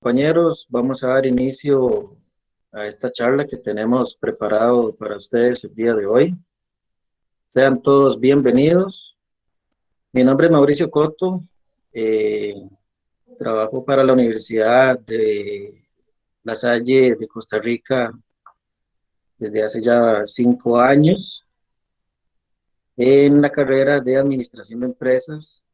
compañeros, vamos a dar inicio a esta charla que tenemos preparado para ustedes el día de hoy. Sean todos bienvenidos. Mi nombre es Mauricio Coto, eh, trabajo para la Universidad de La Salle de Costa Rica desde hace ya 5 años en la carrera de Administración de Empresas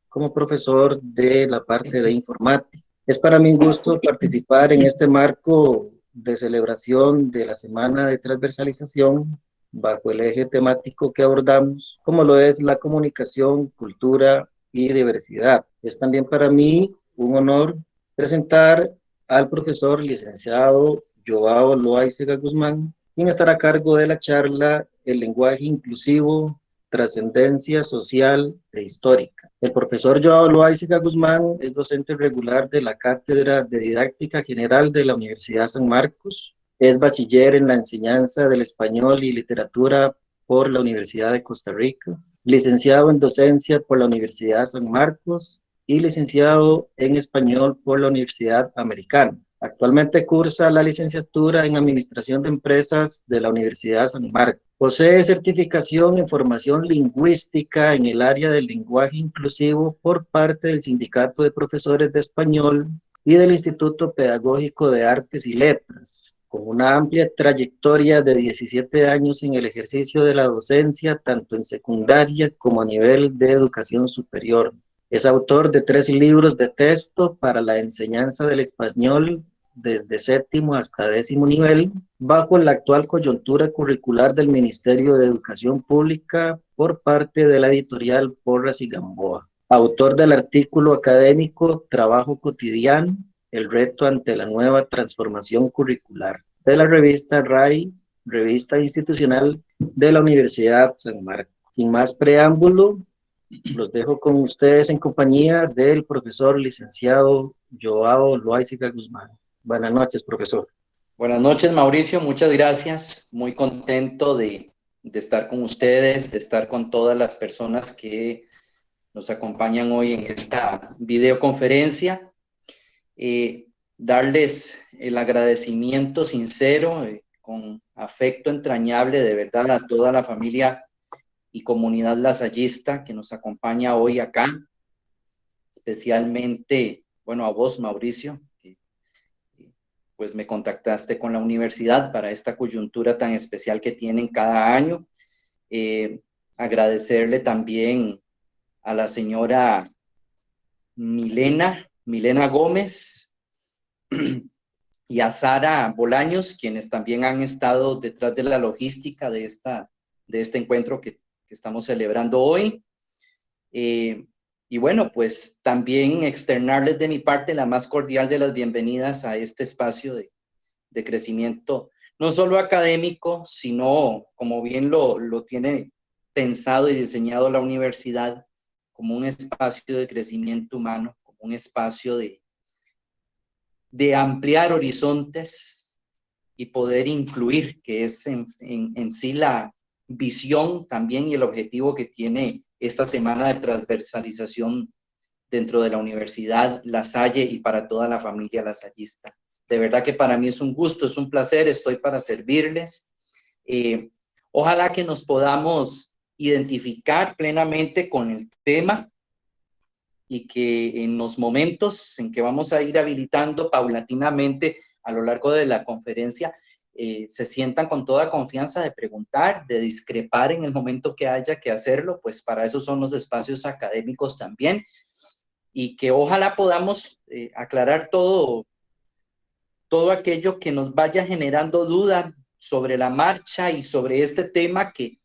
como profesor de la parte de informática. Es para mí un gusto participar en este marco de celebración de la Semana de Transversalización bajo el eje temático que abordamos, como lo es la comunicación, cultura y diversidad. Es también para mí un honor presentar al profesor licenciado Joao Loaizaga Guzmán, quien estará a cargo de la charla El lenguaje inclusivo, trascendencia social e histórica. El profesor Joao Loaizaga Guzmán es docente regular de la Cátedra de Didáctica General de la Universidad San Marcos. Es bachiller en la enseñanza del español y literatura por la Universidad de Costa Rica, licenciado en docencia por la Universidad San Marcos y licenciado en español por la Universidad Americana. Actualmente cursa la licenciatura en Administración de Empresas de la Universidad San Marcos. Posee certificación en formación lingüística en el área del lenguaje inclusivo por parte del Sindicato de Profesores de Español y del Instituto Pedagógico de Artes y Letras, con una amplia trayectoria de 17 años en el ejercicio de la docencia, tanto en secundaria como a nivel de educación superior. Es autor de 3 libros de texto para la enseñanza del español desde séptimo hasta 10º nivel, bajo la actual coyuntura curricular del Ministerio de Educación Pública por parte de la editorial Porras y Gamboa. Autor del artículo académico Trabajo cotidiano, el reto ante la nueva transformación curricular, de la revista RAI, revista institucional de la Universidad San Marcos. Sin más preámbulo, los dejo con ustedes en compañía del profesor licenciado Joao Loaizaga Guzmán. Buenas noches, profesor. Buenas noches, Mauricio. Muchas gracias. Muy contento de estar con ustedes, de estar con todas las personas que nos acompañan hoy en esta videoconferencia. Darles el agradecimiento sincero, con afecto entrañable, de verdad, a toda la familia y comunidad lasallista que nos acompaña hoy acá. Especialmente, bueno, a vos, Mauricio, pues me contactaste con la universidad para esta coyuntura tan especial que tienen cada año. Agradecerle también a la señora Milena Gómez y a Sara Bolaños, quienes también han estado detrás de la logística de este encuentro que estamos celebrando hoy. Y bueno, pues también externarles de mi parte la más cordial de las bienvenidas a este espacio de crecimiento, no solo académico, sino, como bien lo tiene pensado y diseñado la universidad, como un espacio de crecimiento humano, como un espacio de ampliar horizontes y poder incluir, que es en sí la visión también y el objetivo que tiene esta semana de transversalización dentro de la Universidad La Salle y para toda la familia lasallista. De verdad que para mí es un gusto, es un placer, estoy para servirles. Ojalá que nos podamos identificar plenamente con el tema y que en los momentos en que vamos a ir habilitando paulatinamente a lo largo de la conferencia, se sientan con toda confianza de preguntar, de discrepar en el momento que haya que hacerlo, pues para eso son los espacios académicos también, y que ojalá podamos aclarar todo aquello que nos vaya generando duda sobre la marcha y sobre este tema que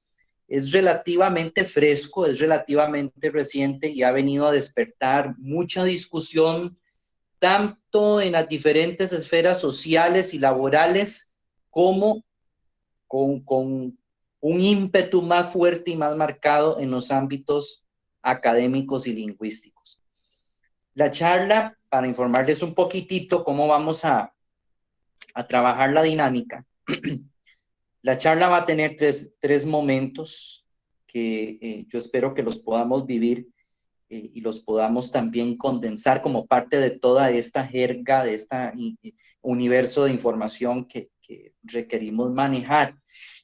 es relativamente fresco, es relativamente reciente y ha venido a despertar mucha discusión, tanto en las diferentes esferas sociales y laborales, como con un ímpetu más fuerte y más marcado en los ámbitos académicos y lingüísticos. La charla, para informarles un poquitito cómo vamos a trabajar la dinámica, la charla va a tener tres momentos que yo espero que los podamos vivir y los podamos también condensar como parte de toda esta jerga, de este universo de información que requerimos manejar.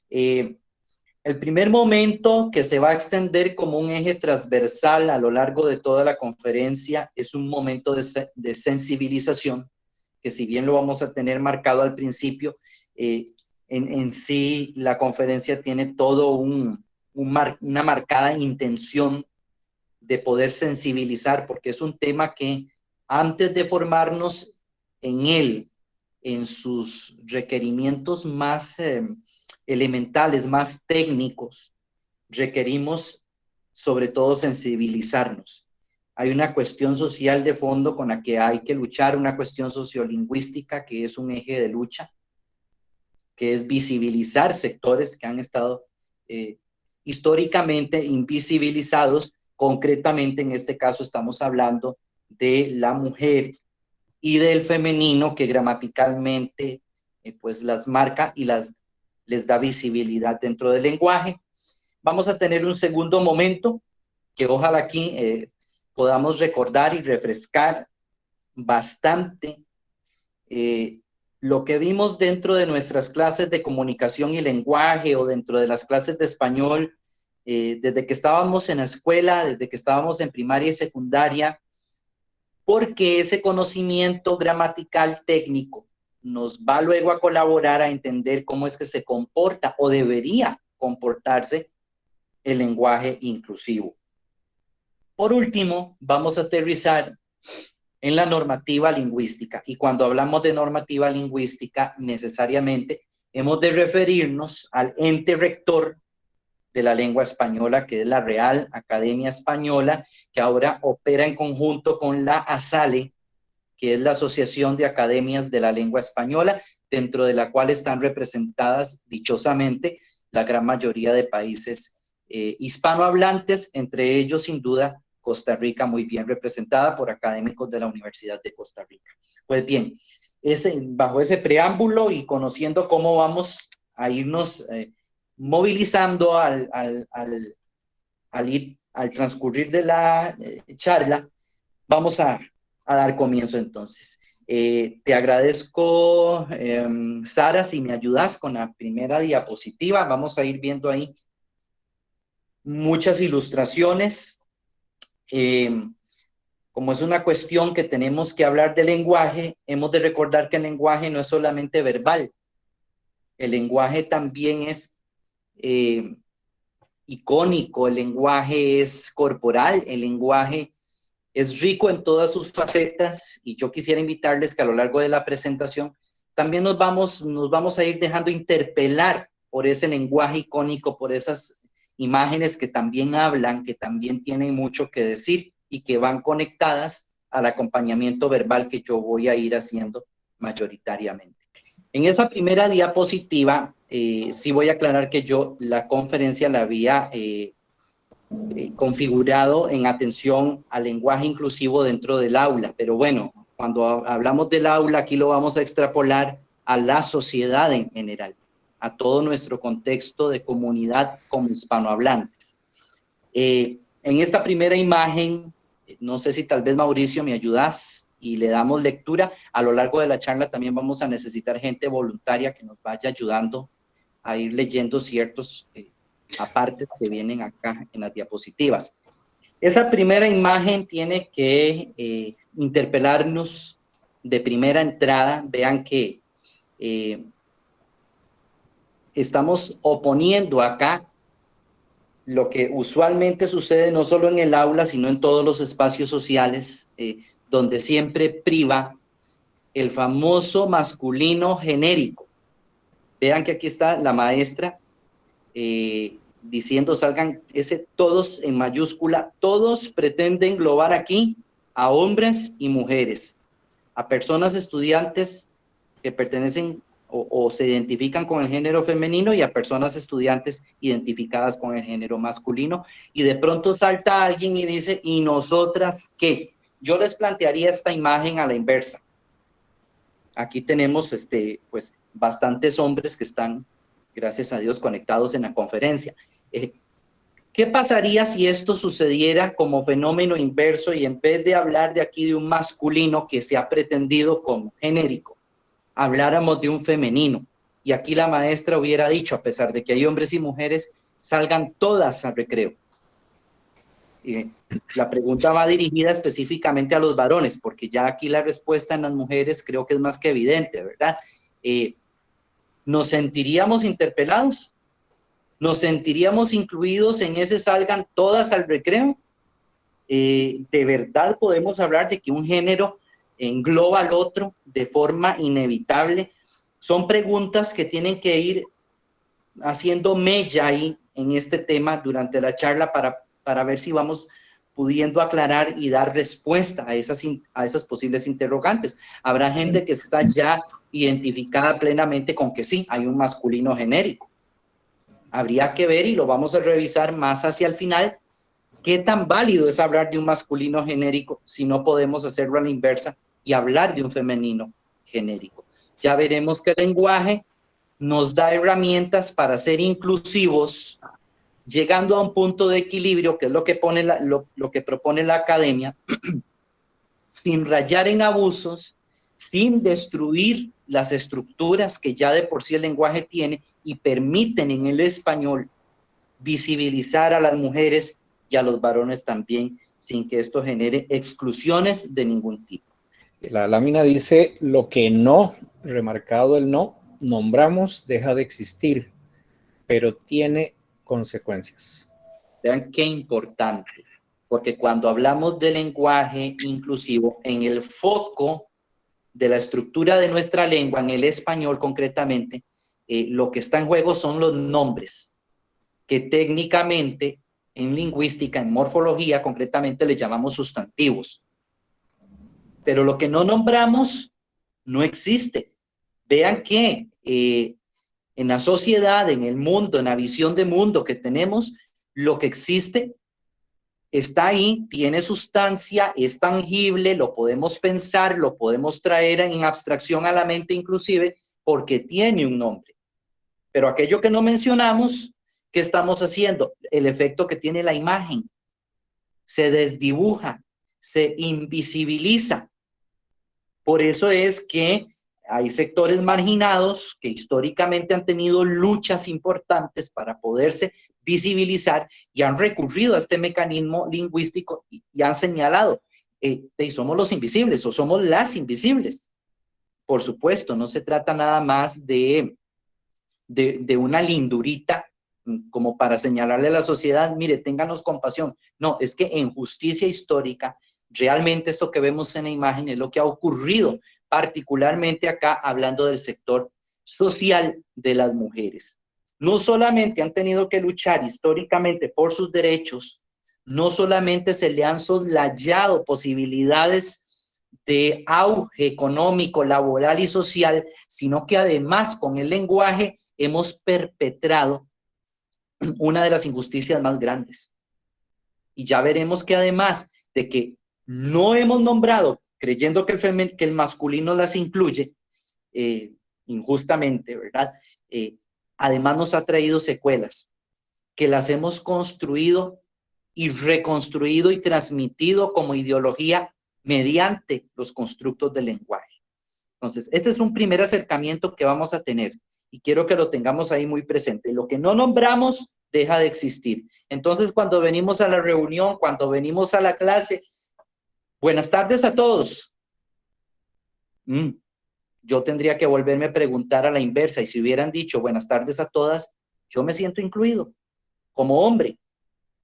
El primer momento, que se va a extender como un eje transversal a lo largo de toda la conferencia, es un momento de sensibilización, que si bien lo vamos a tener marcado al principio, en sí la conferencia tiene todo una marcada intención de poder sensibilizar, porque es un tema que antes de formarnos en él, en sus requerimientos más elementales, más técnicos, requerimos sobre todo sensibilizarnos. Hay una cuestión social de fondo con la que hay que luchar, una cuestión sociolingüística que es un eje de lucha, que es visibilizar sectores que han estado históricamente invisibilizados. Concretamente, en este caso estamos hablando de la mujer y del femenino, que gramaticalmente pues las marca y les da visibilidad dentro del lenguaje. Vamos a tener un segundo momento que ojalá aquí podamos recordar y refrescar bastante lo que vimos dentro de nuestras clases de comunicación y lenguaje, o dentro de las clases de español, desde que estábamos en la escuela, desde que estábamos en primaria y secundaria, porque ese conocimiento gramatical técnico nos va luego a colaborar a entender cómo es que se comporta o debería comportarse el lenguaje inclusivo. Por último, vamos a aterrizar en la normativa lingüística, y cuando hablamos de normativa lingüística, necesariamente hemos de referirnos al ente rector de la lengua española, que es la Real Academia Española, que ahora opera en conjunto con la ASALE, que es la Asociación de Academias de la Lengua Española, dentro de la cual están representadas, dichosamente, la gran mayoría de países hispanohablantes, entre ellos, sin duda, Costa Rica, muy bien representada por académicos de la Universidad de Costa Rica. Pues bien, bajo ese preámbulo y conociendo cómo vamos a irnos movilizando al transcurrir de la charla, vamos a dar comienzo entonces. Te agradezco, Sara, si me ayudas con la primera diapositiva. Vamos a ir viendo ahí muchas ilustraciones. Como es una cuestión que tenemos que hablar de lenguaje, hemos de recordar que el lenguaje no es solamente verbal. El lenguaje también es icónico, el lenguaje es corporal, el lenguaje es rico en todas sus facetas, y yo quisiera invitarles que a lo largo de la presentación también nos vamos a ir dejando interpelar por ese lenguaje icónico, por esas imágenes que también hablan, que también tienen mucho que decir y que van conectadas al acompañamiento verbal que yo voy a ir haciendo mayoritariamente. En esa primera diapositiva, sí voy a aclarar que yo la conferencia la había configurado en atención al lenguaje inclusivo dentro del aula, pero bueno, cuando hablamos del aula, aquí lo vamos a extrapolar a la sociedad en general, a todo nuestro contexto de comunidad como hispanohablantes. En esta primera imagen, no sé si tal vez, Mauricio, me ayudas y le damos lectura. A lo largo de la charla también vamos a necesitar gente voluntaria que nos vaya ayudando a ir leyendo ciertos apartes que vienen acá en las diapositivas. Esa primera imagen tiene que interpelarnos de primera entrada. Vean que estamos oponiendo acá lo que usualmente sucede no solo en el aula, sino en todos los espacios sociales, donde siempre priva el famoso masculino genérico. Vean que aquí está la maestra diciendo, salgan ese todos en mayúscula. Todos pretende englobar aquí a hombres y mujeres, a personas estudiantes que pertenecen o se identifican con el género femenino, y a personas estudiantes identificadas con el género masculino. Y de pronto salta alguien y dice, ¿y nosotras qué? Yo les plantearía esta imagen a la inversa. Aquí tenemos pues bastantes hombres que están, gracias a Dios, conectados en la conferencia. ¿Qué pasaría si esto sucediera como fenómeno inverso y en vez de hablar de aquí de un masculino que se ha pretendido como genérico, habláramos de un femenino? Y aquí la maestra hubiera dicho, a pesar de que hay hombres y mujeres, salgan todas al recreo. La pregunta va dirigida específicamente a los varones, porque ya aquí la respuesta en las mujeres creo que es más que evidente, ¿verdad? ¿Nos sentiríamos interpelados? ¿Nos sentiríamos incluidos en ese salgan todas al recreo? ¿De verdad podemos hablar de que un género engloba al otro de forma inevitable? Son preguntas que tienen que ir haciendo mella ahí en este tema durante la charla para ver si vamos pudiendo aclarar y dar respuesta a esas posibles interrogantes. Habrá gente que está ya identificada plenamente con que sí, hay un masculino genérico. Habría que ver, y lo vamos a revisar más hacia el final, qué tan válido es hablar de un masculino genérico si no podemos hacerlo a la inversa y hablar de un femenino genérico. Ya veremos que el lenguaje nos da herramientas para ser inclusivos, llegando a un punto de equilibrio, que es lo que propone la academia, sin rayar en abusos, sin destruir las estructuras que ya de por sí el lenguaje tiene y permiten en el español visibilizar a las mujeres y a los varones también, sin que esto genere exclusiones de ningún tipo. La lámina dice: lo que no, remarcado el no, nombramos, deja de existir, pero tiene consecuencias. Vean qué importante, porque cuando hablamos de lenguaje inclusivo, en el foco de la estructura de nuestra lengua, en el español concretamente, lo que está en juego son los nombres, que técnicamente en lingüística, en morfología concretamente, le llamamos sustantivos. Pero lo que no nombramos no existe. Vean que en la sociedad, en el mundo, en la visión de mundo que tenemos, lo que existe está ahí, tiene sustancia, es tangible, lo podemos pensar, lo podemos traer en abstracción a la mente inclusive, porque tiene un nombre. Pero aquello que no mencionamos, ¿qué estamos haciendo? El efecto que tiene la imagen. Se desdibuja, se invisibiliza. Por eso es que hay sectores marginados que históricamente han tenido luchas importantes para poderse visibilizar y han recurrido a este mecanismo lingüístico y han señalado, somos los invisibles o somos las invisibles. Por supuesto, no se trata nada más de una lindurita como para señalarle a la sociedad, mire, ténganos compasión. No, es que en justicia histórica, realmente esto que vemos en la imagen es lo que ha ocurrido, particularmente acá hablando del sector social de las mujeres. No solamente han tenido que luchar históricamente por sus derechos, no solamente se le han soslayado posibilidades de auge económico, laboral y social, sino que además con el lenguaje hemos perpetrado una de las injusticias más grandes. Y ya veremos que además de que no hemos nombrado, creyendo que el masculino las incluye injustamente, ¿verdad? Además nos ha traído secuelas que las hemos construido y reconstruido y transmitido como ideología mediante los constructos del lenguaje. Entonces, este es un primer acercamiento que vamos a tener y quiero que lo tengamos ahí muy presente. Lo que no nombramos deja de existir. Entonces, cuando venimos a la reunión, cuando venimos a la clase, buenas tardes a todos. Yo tendría que volverme a preguntar a la inversa, y si hubieran dicho buenas tardes a todas, yo me siento incluido como hombre.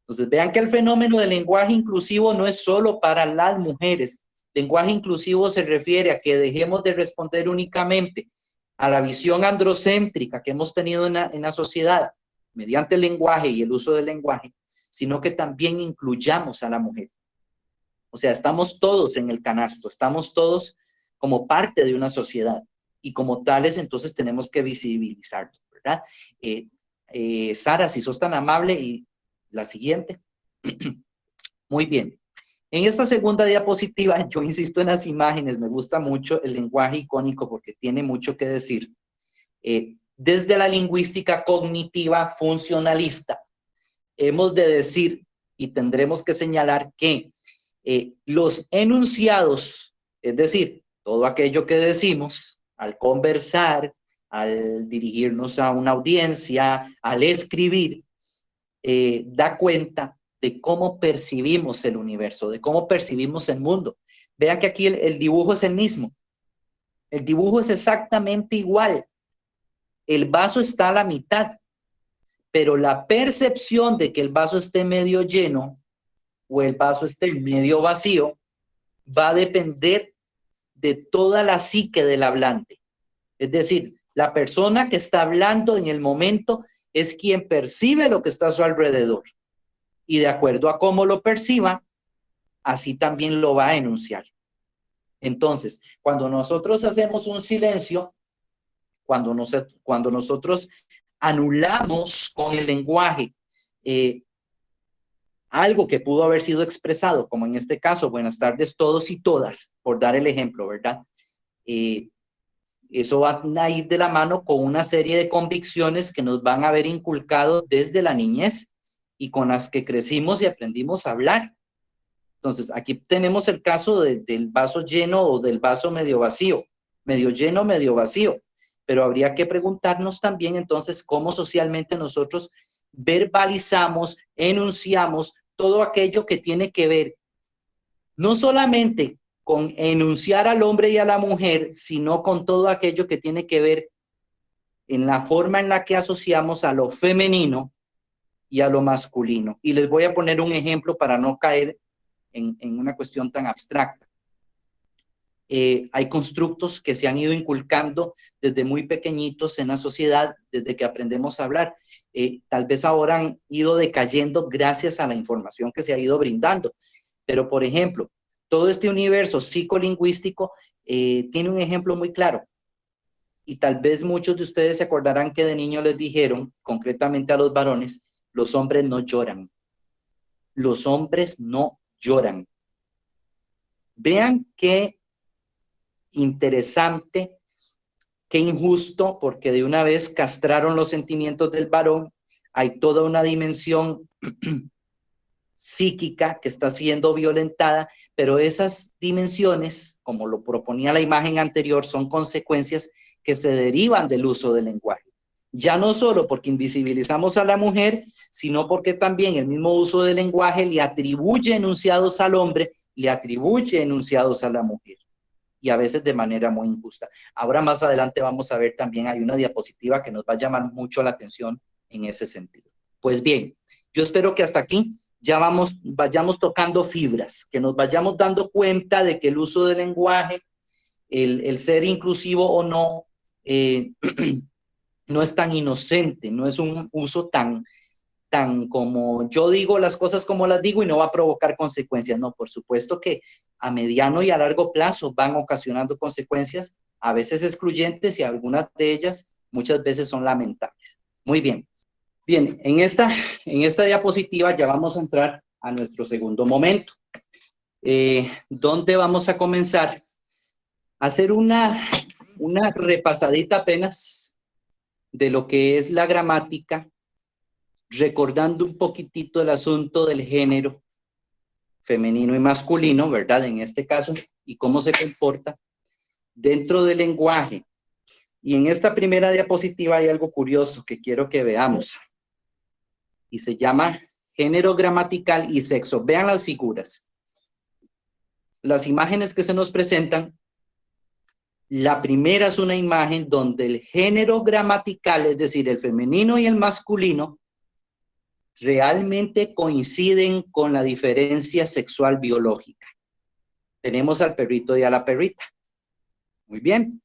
Entonces, vean que el fenómeno del lenguaje inclusivo no es solo para las mujeres. Lenguaje inclusivo se refiere a que dejemos de responder únicamente a la visión androcéntrica que hemos tenido en la sociedad mediante el lenguaje y el uso del lenguaje, sino que también incluyamos a la mujer. O sea, estamos todos en el canasto, estamos todos como parte de una sociedad y como tales entonces tenemos que visibilizarlo, ¿verdad? Sara, si sos tan amable, y la siguiente. Muy bien. En esta segunda diapositiva, yo insisto en las imágenes, me gusta mucho el lenguaje icónico porque tiene mucho que decir. Desde la lingüística cognitiva funcionalista, hemos de decir y tendremos que señalar que los enunciados, es decir, todo aquello que decimos al conversar, al dirigirnos a una audiencia, al escribir, da cuenta de cómo percibimos el universo, de cómo percibimos el mundo. Vean que aquí el dibujo es el mismo. El dibujo es exactamente igual. El vaso está a la mitad, pero la percepción de que el vaso esté medio lleno o el vaso esté medio vacío va a depender de toda la psique del hablante. Es decir, la persona que está hablando en el momento es quien percibe lo que está a su alrededor. Y de acuerdo a cómo lo perciba, así también lo va a enunciar. Entonces, cuando nosotros hacemos un silencio, cuando nosotros anulamos con el lenguaje algo que pudo haber sido expresado, como en este caso, buenas tardes todos y todas, por dar el ejemplo, ¿verdad? Eso va a ir de la mano con una serie de convicciones que nos van a haber inculcado desde la niñez y con las que crecimos y aprendimos a hablar. Entonces, aquí tenemos el caso del vaso lleno o del vaso medio vacío, medio lleno, medio vacío. Pero habría que preguntarnos también entonces cómo socialmente nosotros verbalizamos, enunciamos todo aquello que tiene que ver no solamente con enunciar al hombre y a la mujer, sino con todo aquello que tiene que ver en la forma en la que asociamos a lo femenino y a lo masculino. Y les voy a poner un ejemplo para no caer en una cuestión tan abstracta. Hay constructos que se han ido inculcando desde muy pequeñitos en la sociedad, desde que aprendemos a hablar. Tal vez ahora han ido decayendo gracias a la información que se ha ido brindando. Pero, por ejemplo, todo este universo psicolingüístico tiene un ejemplo muy claro. Y tal vez muchos de ustedes se acordarán que de niño les dijeron, concretamente a los varones, los hombres no lloran. Los hombres no lloran. Vean qué interesante, qué injusto, porque de una vez castraron los sentimientos del varón. Hay toda una dimensión psíquica que está siendo violentada, pero esas dimensiones, como lo proponía la imagen anterior, son consecuencias que se derivan del uso del lenguaje. Ya no solo porque invisibilizamos a la mujer, sino porque también el mismo uso del lenguaje le atribuye enunciados al hombre, le atribuye enunciados a la mujer, y a veces de manera muy injusta. Ahora más adelante vamos a ver también, hay una diapositiva que nos va a llamar mucho la atención en ese sentido. Pues bien, yo espero que hasta aquí ya vayamos tocando fibras, que nos vayamos dando cuenta de que el uso del lenguaje, el ser inclusivo o no, no es tan inocente, no es un uso tan como yo digo las cosas como las digo y no va a provocar consecuencias. No, por supuesto que a mediano y a largo plazo van ocasionando consecuencias, a veces excluyentes y algunas de ellas muchas veces son lamentables. Muy bien. Bien, en esta diapositiva ya vamos a entrar a nuestro segundo momento, donde vamos a comenzar a hacer una repasadita apenas de lo que es la gramática, recordando un poquitito el asunto del género femenino y masculino, ¿verdad? En este caso, y cómo se comporta dentro del lenguaje. Y en esta primera diapositiva hay algo curioso que quiero que veamos. Y se llama género gramatical y sexo. Vean las figuras. Las imágenes que se nos presentan. La primera es una imagen donde el género gramatical, es decir, el femenino y el masculino, realmente coinciden con la diferencia sexual biológica. Tenemos al perrito y a la perrita. Muy bien.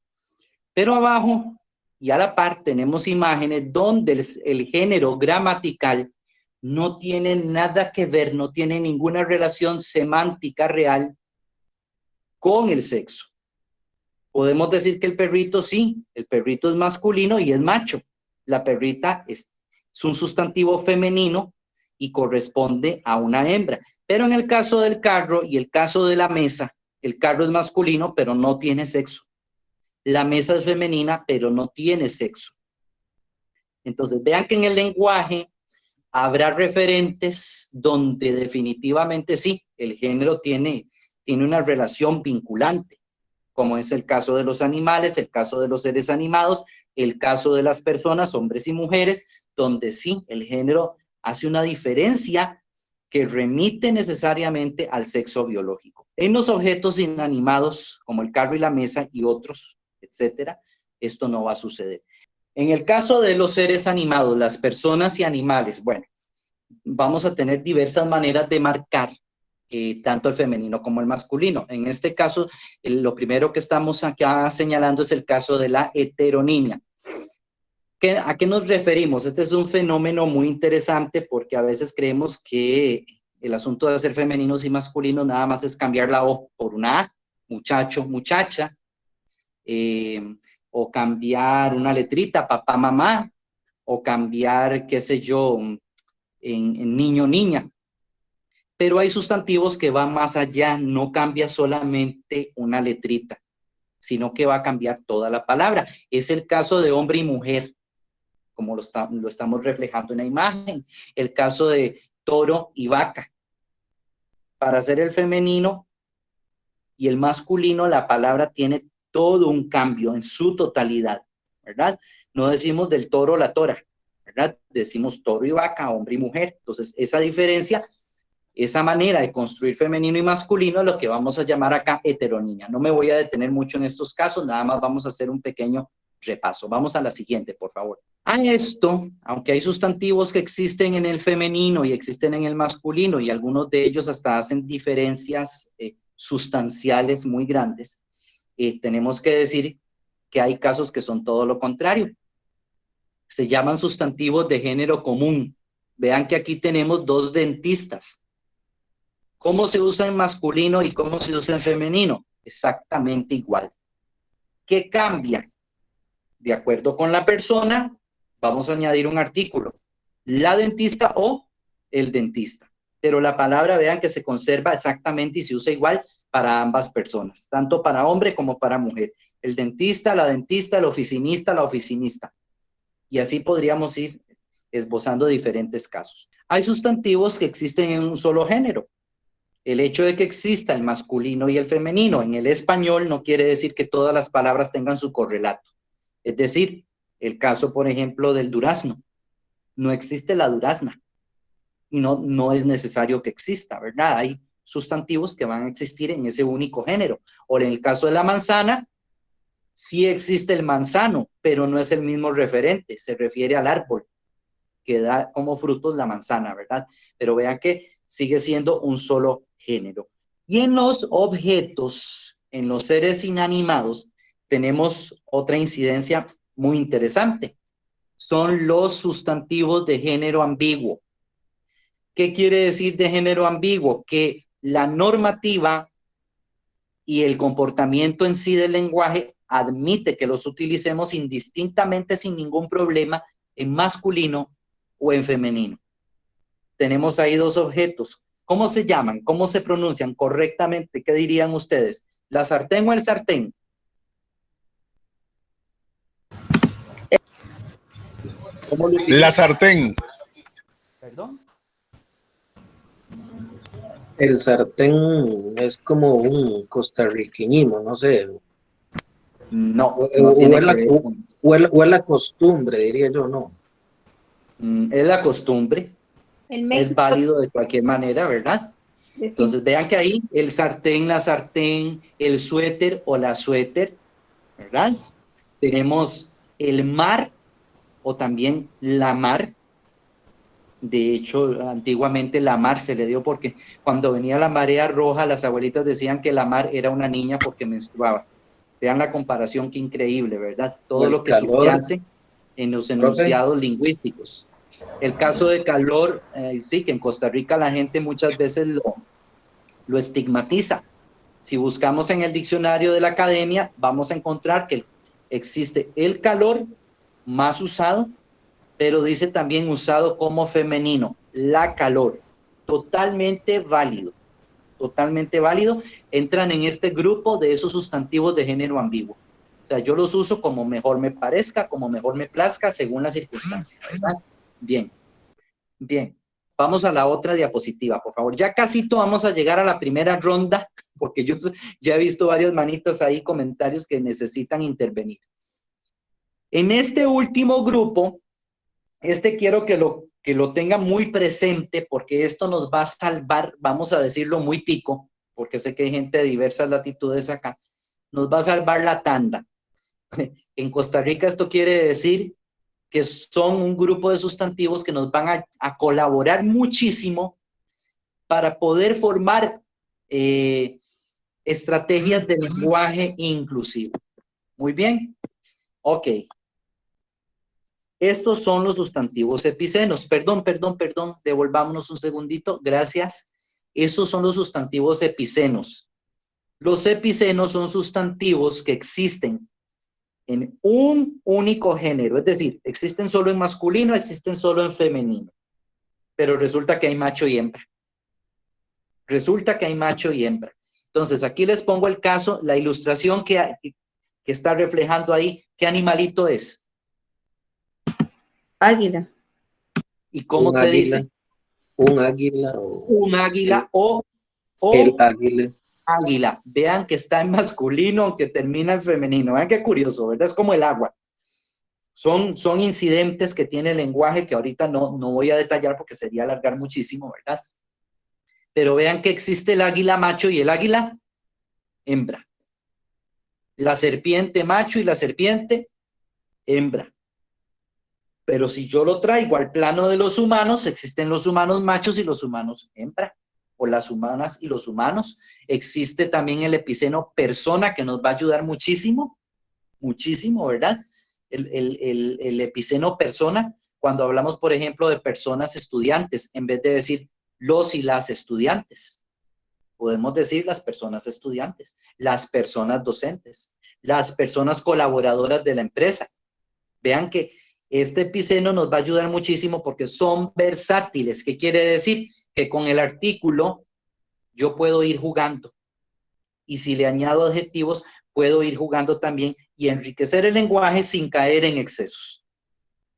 Pero abajo y a la par tenemos imágenes donde el género gramatical no tiene nada que ver, no tiene ninguna relación semántica real con el sexo. Podemos decir que el perrito sí, el perrito es masculino y es macho. La perrita es un sustantivo femenino y corresponde a una hembra. Pero en el caso del carro y el caso de la mesa, el carro es masculino, pero no tiene sexo. La mesa es femenina, pero no tiene sexo. Entonces, vean que en el lenguaje Habrá referentes donde definitivamente sí, el género tiene una relación vinculante, como es el caso de los animales, el caso de los seres animados, el caso de las personas, hombres y mujeres, donde sí, el género hace una diferencia que remite necesariamente al sexo biológico. En los objetos inanimados, como el carro y la mesa y otros, etcétera, esto no va a suceder. En el caso de los seres animados, las personas y animales, bueno, vamos a tener diversas maneras de marcar tanto el femenino como el masculino. En este caso, lo primero que estamos acá señalando es el caso de la heteronimia. ¿A qué nos referimos? Este es un fenómeno muy interesante porque a veces creemos que el asunto de ser femeninos y masculinos nada más es cambiar la O por una A, muchacho, muchacha, o cambiar una letrita, papá, mamá, o cambiar, qué sé yo, en niño, niña. Pero hay sustantivos que van más allá, no cambia solamente una letrita, sino que va a cambiar toda la palabra. Es el caso de hombre y mujer, como lo estamos reflejando en la imagen. El caso de toro y vaca. Para hacer el femenino y el masculino, la palabra tiene todo un cambio en su totalidad, ¿verdad? No decimos del toro la tora, ¿verdad? Decimos toro y vaca, hombre y mujer. Entonces, esa diferencia, esa manera de construir femenino y masculino es lo que vamos a llamar acá heteronimia. No me voy a detener mucho en estos casos, nada más vamos a hacer un pequeño repaso. Vamos a la siguiente, por favor. A esto, aunque hay sustantivos que existen en el femenino y existen en el masculino, y algunos de ellos hasta hacen diferencias sustanciales muy grandes, tenemos que decir que hay casos que son todo lo contrario. Se llaman sustantivos de género común. Vean que aquí tenemos dos dentistas. ¿Cómo se usa en masculino y cómo se usa en femenino? Exactamente igual. ¿Qué cambia? De acuerdo con la persona, vamos a añadir un artículo. La dentista o el dentista. Pero la palabra, vean que se conserva exactamente y se usa igual para ambas personas, tanto para hombre como para mujer. El dentista, el oficinista, la oficinista. Y así podríamos ir esbozando diferentes casos. Hay sustantivos que existen en un solo género. El hecho de que exista el masculino y el femenino en el español no quiere decir que todas las palabras tengan su correlato. Es decir, el caso, por ejemplo, del durazno. No existe la durazna y no es necesario que exista, ¿verdad? Hay sustantivos que van a existir en ese único género. O en el caso de la manzana, sí existe el manzano, pero no es el mismo referente, se refiere al árbol que da como frutos la manzana, ¿verdad? Pero vean que sigue siendo un solo género. Y en los objetos, en los seres inanimados, tenemos otra incidencia muy interesante. Son los sustantivos de género ambiguo. ¿Qué quiere decir de género ambiguo? Que la normativa y el comportamiento en sí del lenguaje admite que los utilicemos indistintamente sin ningún problema en masculino o en femenino. Tenemos ahí dos objetos. ¿Cómo se llaman? ¿Cómo se pronuncian correctamente? ¿Qué dirían ustedes? ¿La sartén o el sartén? ¿Cómo lo utilizan? La sartén. ¿Perdón? El sartén es como un costarriqueñismo, no sé. No, o es la costumbre, diría yo, no. Es la costumbre. Es válido de cualquier manera, ¿verdad? Entonces vean que ahí el sartén, la sartén, el suéter o la suéter, ¿verdad? Tenemos el mar o también la mar. De hecho, antiguamente la mar se le dio porque cuando venía la marea roja, las abuelitas decían que la mar era una niña porque menstruaba. Vean la comparación, qué increíble, ¿verdad? Todo lo que subyace en los enunciados lingüísticos. El caso de calor, sí, que en Costa Rica la gente muchas veces lo estigmatiza. Si buscamos en el diccionario de la academia, vamos a encontrar que existe el calor más usado, pero dice también usado como femenino, la calor. Totalmente válido, totalmente válido. Entran en este grupo de esos sustantivos de género ambiguo. O sea, yo los uso como mejor me parezca, como mejor me plazca, según la circunstancia, ¿verdad? Bien. Bien, vamos a la otra diapositiva, por favor. Ya casi vamos a llegar a la primera ronda, porque yo ya he visto varias manitas ahí, comentarios que necesitan intervenir. En este último grupo, quiero que lo tenga muy presente, porque esto nos va a salvar, vamos a decirlo muy tico, porque sé que hay gente de diversas latitudes acá, nos va a salvar la tanda. En Costa Rica esto quiere decir que son un grupo de sustantivos que nos van a colaborar muchísimo para poder formar estrategias de lenguaje inclusivo. Muy bien. Ok. Estos son los sustantivos epicenos. Perdón. Devolvámonos un segundito. Gracias. Esos son los sustantivos epicenos. Los epicenos son sustantivos que existen en un único género, es decir, existen solo en masculino, existen solo en femenino, pero resulta que hay macho y hembra. Entonces, aquí les pongo el caso, la ilustración que está reflejando ahí, ¿qué animalito es? Águila. ¿Y cómo se dice? Un águila. Un águila o el águila. Águila. Vean que está en masculino, aunque termina en femenino. Vean qué curioso, ¿verdad? Es como el agua. Son incidentes que tiene el lenguaje que ahorita no voy a detallar porque sería alargar muchísimo, ¿verdad? Pero vean que existe el águila macho y el águila hembra. La serpiente macho y la serpiente hembra. Pero si yo lo traigo al plano de los humanos, existen los humanos machos y los humanos hembra. O las humanas y los humanos. Existe también el epiceno persona, que nos va a ayudar muchísimo, ¿verdad? El epiceno persona, cuando hablamos, por ejemplo, de personas estudiantes, en vez de decir los y las estudiantes, podemos decir las personas estudiantes, las personas docentes, las personas colaboradoras de la empresa. Vean que este epiceno nos va a ayudar muchísimo porque son versátiles. ¿Qué quiere decir? Que con el artículo yo puedo ir jugando. Y si le añado adjetivos, puedo ir jugando también y enriquecer el lenguaje sin caer en excesos.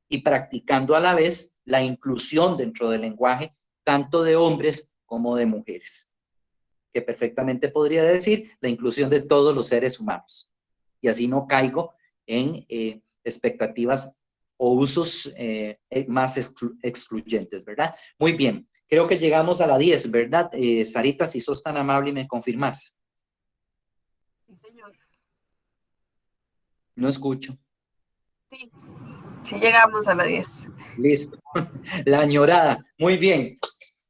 Y practicando a la vez la inclusión dentro del lenguaje, tanto de hombres como de mujeres. Que perfectamente podría decir la inclusión de todos los seres humanos. Y así no caigo en expectativas o usos más excluyentes, ¿verdad? Muy bien, creo que llegamos a la 10, ¿verdad? Sarita, si sos tan amable y me confirmas. Sí, señor. No escucho. Sí llegamos a la 10. Listo. La añorada. Muy bien.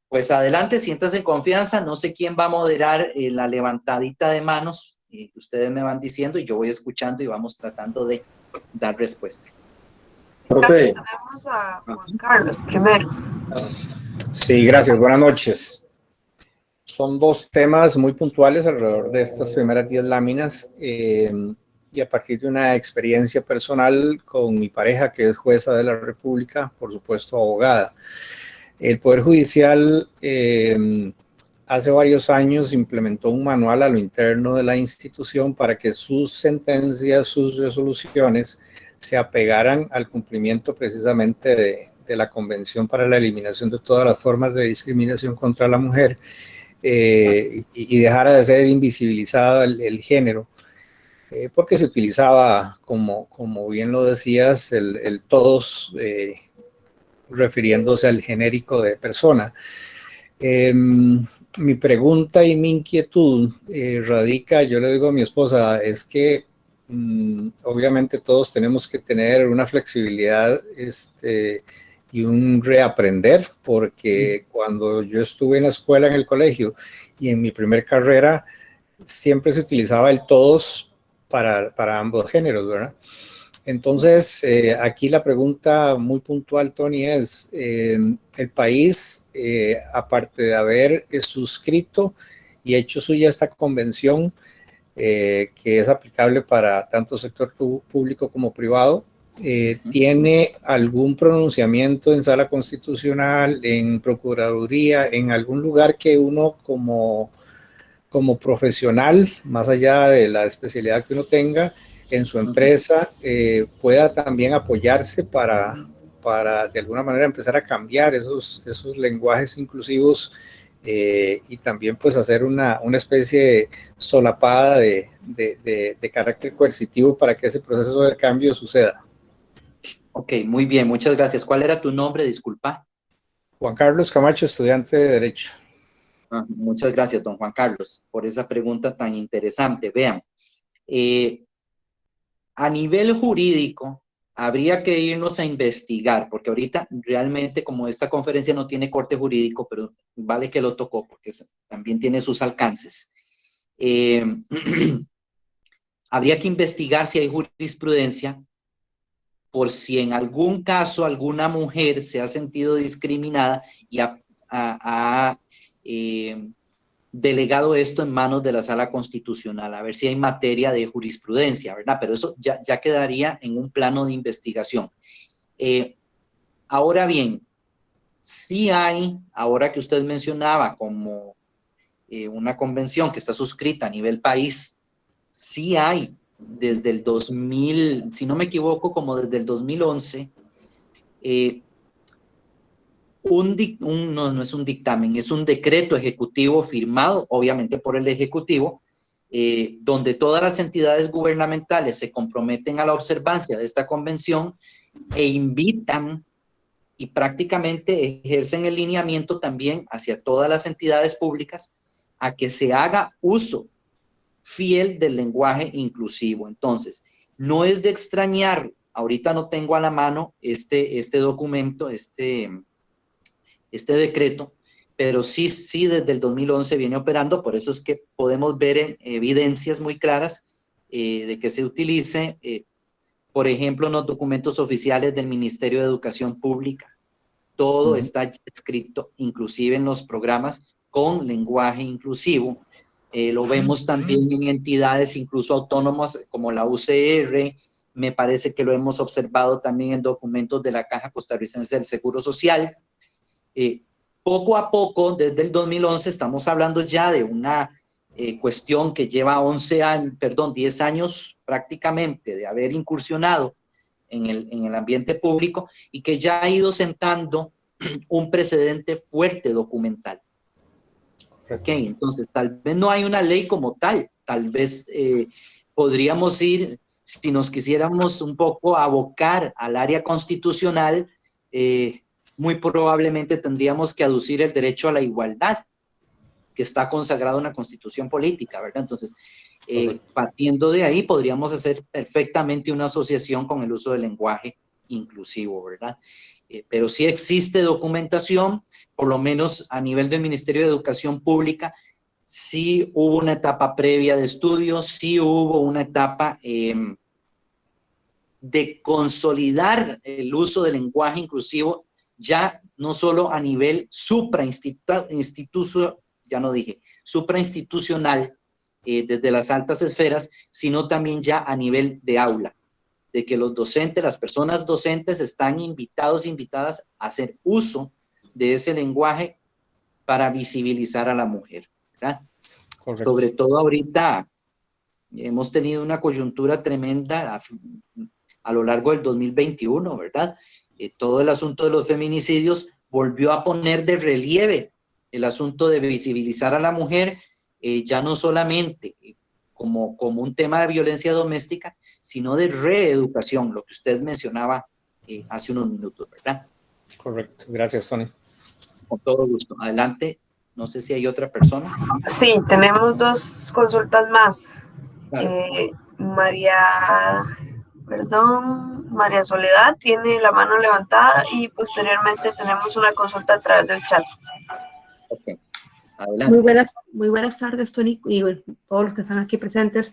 Pues adelante, siéntanse en confianza. No sé quién va a moderar la levantadita de manos. Ustedes me van diciendo y yo voy escuchando y vamos tratando de dar respuesta. Profe. Tenemos a Juan Carlos primero. Sí, gracias. Buenas noches. Son dos temas muy puntuales alrededor de estas primeras 10 láminas y a partir de una experiencia personal con mi pareja, que es jueza de la República, por supuesto abogada. El Poder Judicial hace varios años implementó un manual a lo interno de la institución para que sus sentencias, sus resoluciones se apegaran al cumplimiento precisamente de la Convención para la Eliminación de todas las formas de discriminación contra la mujer y dejara de ser invisibilizada el género, porque se utilizaba, como bien lo decías, el todos, refiriéndose al genérico de persona. Mi pregunta y mi inquietud radica, yo le digo a mi esposa, es que obviamente todos tenemos que tener una flexibilidad y un reaprender, porque cuando yo estuve en la escuela, en el colegio y en mi primer carrera, siempre se utilizaba el todos para ambos géneros, ¿verdad? Entonces, aquí la pregunta muy puntual, Tony, es, el país, aparte de haber suscrito y hecho suya esta convención, que es aplicable para tanto sector público como privado, ¿tiene algún pronunciamiento en sala constitucional, en procuraduría, en algún lugar que uno como profesional, más allá de la especialidad que uno tenga en su empresa, pueda también apoyarse para para de alguna manera empezar a cambiar esos lenguajes inclusivos y también pues hacer una especie solapada de carácter coercitivo para que ese proceso de cambio suceda. Ok, muy bien, muchas gracias. ¿Cuál era tu nombre? Disculpa. Juan Carlos Camacho, estudiante de Derecho. Muchas gracias, don Juan Carlos, por esa pregunta tan interesante. Vean, a nivel jurídico, habría que irnos a investigar, porque ahorita realmente como esta conferencia no tiene corte jurídico, pero vale que lo tocó porque también tiene sus alcances. Habría que investigar si hay jurisprudencia por si en algún caso alguna mujer se ha sentido discriminada y ha delegado esto en manos de la Sala Constitucional, a ver si hay materia de jurisprudencia, ¿verdad? Pero eso ya quedaría en un plano de investigación. Ahora bien, sí hay, ahora que usted mencionaba como una convención que está suscrita a nivel país, sí hay desde el 2000, si no me equivoco, como desde el 2011, no es un dictamen, es un decreto ejecutivo firmado, obviamente por el Ejecutivo, donde todas las entidades gubernamentales se comprometen a la observancia de esta convención e invitan y prácticamente ejercen el lineamiento también hacia todas las entidades públicas a que se haga uso fiel del lenguaje inclusivo. Entonces, no es de extrañar, ahorita no tengo a la mano este documento, este decreto, pero sí desde el 2011 viene operando, por eso es que podemos ver evidencias muy claras de que se utilice, por ejemplo, en los documentos oficiales del Ministerio de Educación Pública, todo está escrito, inclusive en los programas con lenguaje inclusivo. Lo vemos también en entidades incluso autónomas como la UCR, me parece que lo hemos observado también en documentos de la Caja Costarricense del Seguro Social. Poco a poco, desde el 2011, estamos hablando ya de una cuestión que lleva 10 años prácticamente de haber incursionado en el ambiente público y que ya ha ido sentando un precedente fuerte documental. Ok, entonces tal vez no hay una ley como tal vez podríamos ir, si nos quisiéramos un poco abocar al área constitucional, muy probablemente tendríamos que aducir el derecho a la igualdad, que está consagrado en la Constitución política, ¿verdad? Entonces, partiendo de ahí, podríamos hacer perfectamente una asociación con el uso del lenguaje inclusivo, ¿verdad? Pero sí existe documentación, por lo menos a nivel del Ministerio de Educación Pública, sí hubo una etapa previa de estudios, sí hubo una etapa de consolidar el uso del lenguaje inclusivo, ya no solo a nivel suprainstitucional, desde las altas esferas, sino también ya a nivel de aula, de que los docentes, las personas docentes están invitadas a hacer uso de ese lenguaje para visibilizar a la mujer, ¿verdad? Sobre todo ahorita hemos tenido una coyuntura tremenda a lo largo del 2021, ¿verdad? Todo el asunto de los feminicidios volvió a poner de relieve el asunto de visibilizar a la mujer, ya no solamente como un tema de violencia doméstica, sino de reeducación, lo que usted mencionaba hace unos minutos, ¿verdad? Correcto, gracias, Tony. Con todo gusto. Adelante, no sé si hay otra persona. Sí, tenemos dos consultas más. Claro. María Soledad tiene la mano levantada y posteriormente tenemos una consulta a través del chat. Ok, adelante. Muy buenas tardes, Tony, y bueno, todos los que están aquí presentes.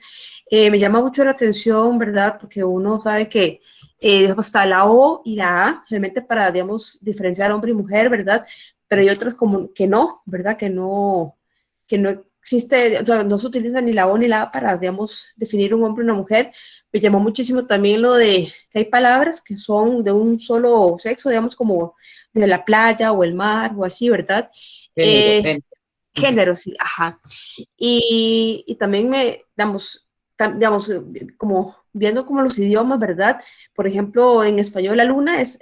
Me llama mucho la atención, ¿verdad? Porque uno sabe que hasta la O y la A, realmente para, digamos, diferenciar hombre y mujer, ¿verdad? Pero hay otras como que no, ¿verdad? Que no existe, o sea, no se utiliza ni la O ni la A para, digamos, definir un hombre y una mujer. Me llamó muchísimo también lo de que hay palabras que son de un solo sexo, digamos, como de la playa o el mar o así, ¿verdad? Género, sí, ajá. Y también digamos, como viendo como los idiomas, ¿verdad? Por ejemplo, en español la luna es,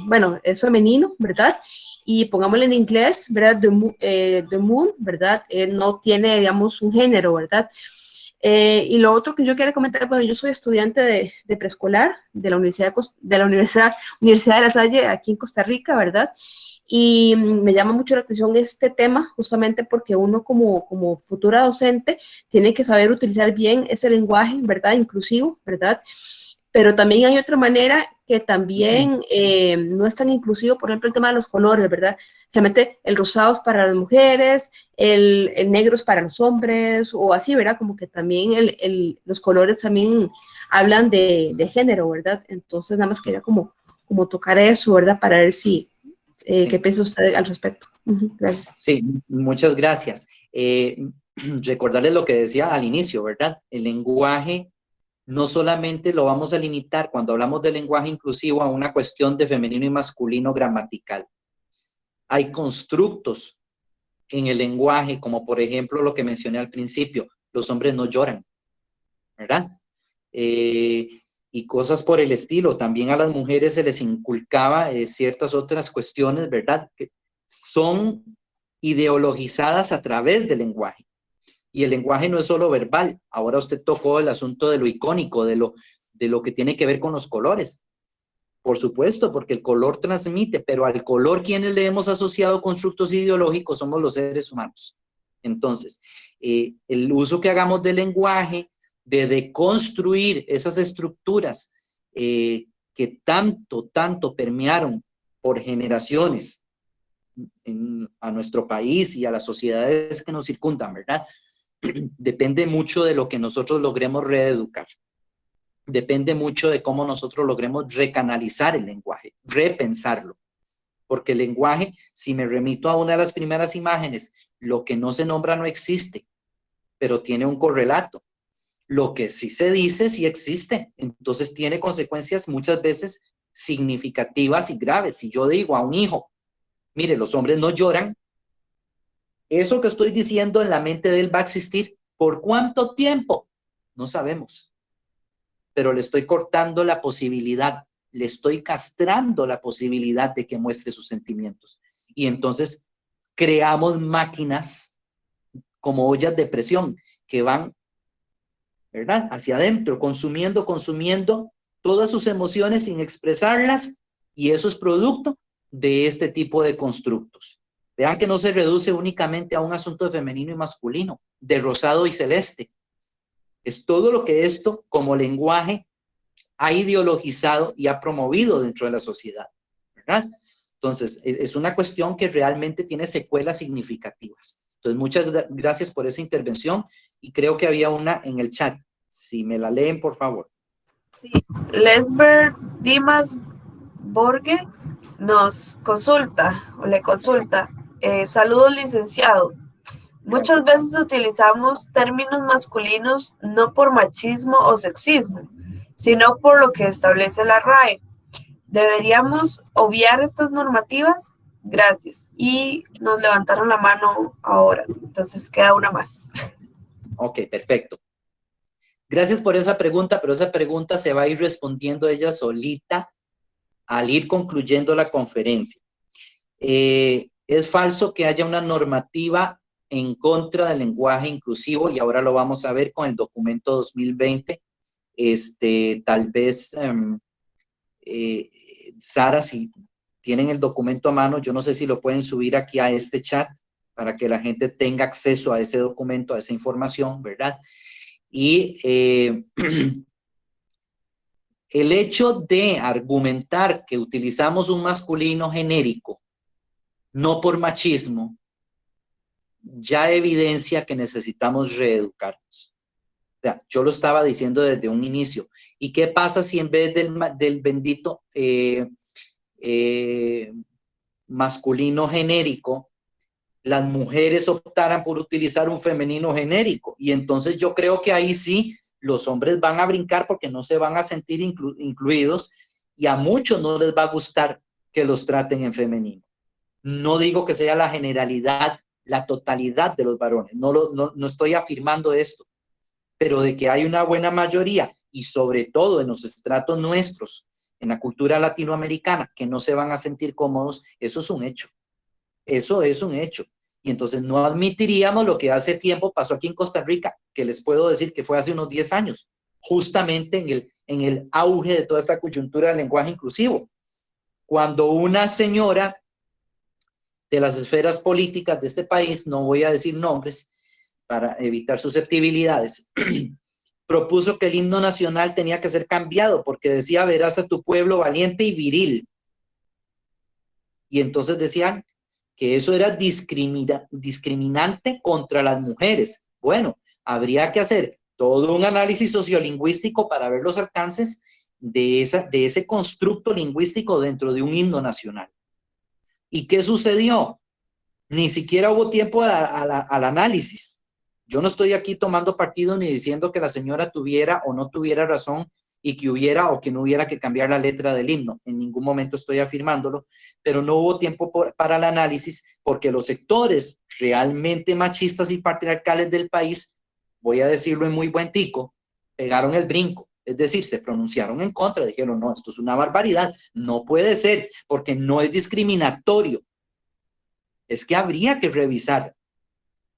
bueno, es femenino, ¿verdad? Y pongámosle en inglés, ¿verdad? The moon, ¿verdad? No tiene, digamos, un género, ¿verdad? Y lo otro que yo quería comentar, bueno, yo soy estudiante de preescolar de la Universidad de La Salle aquí en Costa Rica, ¿verdad? Y me llama mucho la atención este tema, justamente porque uno como futura docente tiene que saber utilizar bien ese lenguaje, ¿verdad? Inclusivo, ¿verdad? Pero también hay otra manera que también no es tan inclusivo, por ejemplo, el tema de los colores, ¿verdad? Realmente el rosado es para las mujeres, el negro es para los hombres, o así, ¿verdad? Como que también los colores también hablan de género, ¿verdad? Entonces, nada más quería como tocar eso, ¿verdad? Para ver si, Sí. ¿qué piensa usted al respecto? Gracias. Sí, muchas gracias. Recordarles lo que decía al inicio, ¿verdad? El lenguaje no solamente lo vamos a limitar cuando hablamos de lenguaje inclusivo a una cuestión de femenino y masculino gramatical. Hay constructos en el lenguaje, como por ejemplo lo que mencioné al principio, los hombres no lloran, ¿verdad? Y cosas por el estilo. También a las mujeres se les inculcaba ciertas otras cuestiones, ¿verdad? Que son ideologizadas a través del lenguaje. Y el lenguaje no es solo verbal. Ahora usted tocó el asunto de lo icónico, de lo que tiene que ver con los colores. Por supuesto, porque el color transmite, pero al color quienes le hemos asociado constructos ideológicos somos los seres humanos. Entonces, el uso que hagamos del lenguaje, de deconstruir esas estructuras que tanto permearon por generaciones a nuestro país y a las sociedades que nos circundan, ¿verdad? Depende mucho de lo que nosotros logremos reeducar. Depende mucho de cómo nosotros logremos recanalizar el lenguaje, repensarlo. Porque el lenguaje, si me remito a una de las primeras imágenes, lo que no se nombra no existe, pero tiene un correlato. Lo que sí se dice sí existe, entonces tiene consecuencias muchas veces significativas y graves. Si yo digo a un hijo, mire, los hombres no lloran, eso que estoy diciendo en la mente de él va a existir. ¿Por cuánto tiempo? No sabemos. Pero le estoy cortando la posibilidad, le estoy castrando la posibilidad de que muestre sus sentimientos. Y entonces creamos máquinas como ollas de presión que van, ¿verdad?, hacia adentro, consumiendo todas sus emociones sin expresarlas, y eso es producto de este tipo de constructos. Vean que no se reduce únicamente a un asunto de femenino y masculino, de rosado y celeste. Es todo lo que esto, como lenguaje, ha ideologizado y ha promovido dentro de la sociedad, ¿verdad? Entonces, es una cuestión que realmente tiene secuelas significativas. Entonces, muchas gracias por esa intervención, y creo que había una en el chat. Si me la leen, por favor. Sí, Lesber Dimas Borge nos consulta, o le consulta. Saludos, licenciado. Muchas veces utilizamos términos masculinos no por machismo o sexismo, sino por lo que establece la RAE. ¿Deberíamos obviar estas normativas? Gracias. Y nos levantaron la mano ahora, entonces queda una más. Ok, perfecto. Gracias por esa pregunta, pero esa pregunta se va a ir respondiendo ella solita al ir concluyendo la conferencia. Es falso que haya una normativa en contra del lenguaje inclusivo, y ahora lo vamos a ver con el documento 2020. Tal vez, Sara, si tienen el documento a mano, yo no sé si lo pueden subir aquí a este chat para que la gente tenga acceso a ese documento, a esa información, ¿verdad? Y el hecho de argumentar que utilizamos un masculino genérico, no por machismo, ya evidencia que necesitamos reeducarnos. O sea, yo lo estaba diciendo desde un inicio. ¿Y qué pasa si en vez del bendito masculino genérico, las mujeres optaran por utilizar un femenino genérico? Y entonces yo creo que ahí sí los hombres van a brincar, porque no se van a sentir incluidos, y a muchos no les va a gustar que los traten en femenino. No digo que sea la generalidad, la totalidad de los varones, no estoy afirmando esto, pero de que hay una buena mayoría y sobre todo en los estratos nuestros, en la cultura latinoamericana, que no se van a sentir cómodos, eso es un hecho. Eso es un hecho. Y entonces no admitiríamos lo que hace tiempo pasó aquí en Costa Rica, que les puedo decir que fue hace unos 10 años, justamente en el auge de toda esta coyuntura del lenguaje inclusivo. Cuando una señora de las esferas políticas de este país, no voy a decir nombres para evitar susceptibilidades, propuso que el himno nacional tenía que ser cambiado porque decía verás a tu pueblo valiente y viril. Y entonces decían que eso era discriminante contra las mujeres. Bueno, habría que hacer todo un análisis sociolingüístico para ver los alcances de ese constructo lingüístico dentro de un himno nacional. ¿Y qué sucedió? Ni siquiera hubo tiempo al análisis. Yo no estoy aquí tomando partido ni diciendo que la señora tuviera o no tuviera razón y que hubiera o que no hubiera que cambiar la letra del himno. En ningún momento estoy afirmándolo, pero no hubo tiempo para el análisis porque los sectores realmente machistas y patriarcales del país, voy a decirlo en muy buen tico, pegaron el brinco. Es decir, se pronunciaron en contra, dijeron, no, esto es una barbaridad, no puede ser, porque no es discriminatorio. Es que habría que revisar.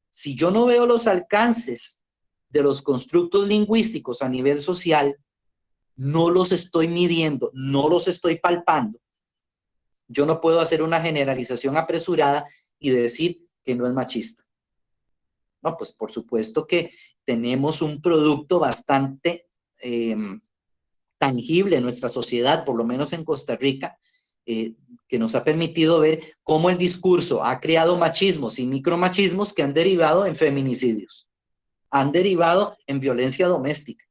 Si yo no veo los alcances de los constructos lingüísticos a nivel social, no los estoy midiendo, no los estoy palpando, yo no puedo hacer una generalización apresurada y decir que no es machista. No, pues por supuesto que tenemos un producto bastante tangible en nuestra sociedad, por lo menos en Costa Rica, que nos ha permitido ver cómo el discurso ha creado machismos y micromachismos que han derivado en feminicidios, han derivado en violencia doméstica.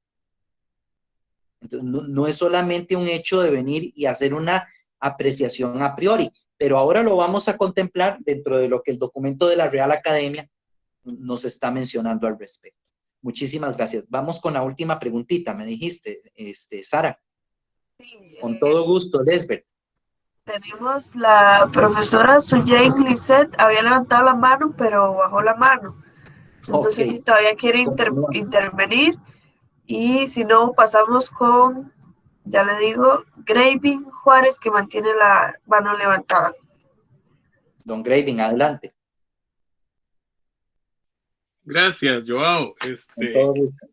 Entonces, no es solamente un hecho de venir y hacer una apreciación a priori, pero ahora lo vamos a contemplar dentro de lo que el documento de la Real Academia nos está mencionando al respecto. Muchísimas gracias. Vamos con la última preguntita, me dijiste, Sara. Sí, con todo gusto, Lesbeth. Tenemos la profesora Suyen Lisset, había levantado la mano, pero bajó la mano. No sé si todavía quiere intervenir. Y si no, pasamos con, ya le digo, Graving Juárez, que mantiene la mano levantada. Don Graving, adelante. Gracias, Joao. Con todo gusto.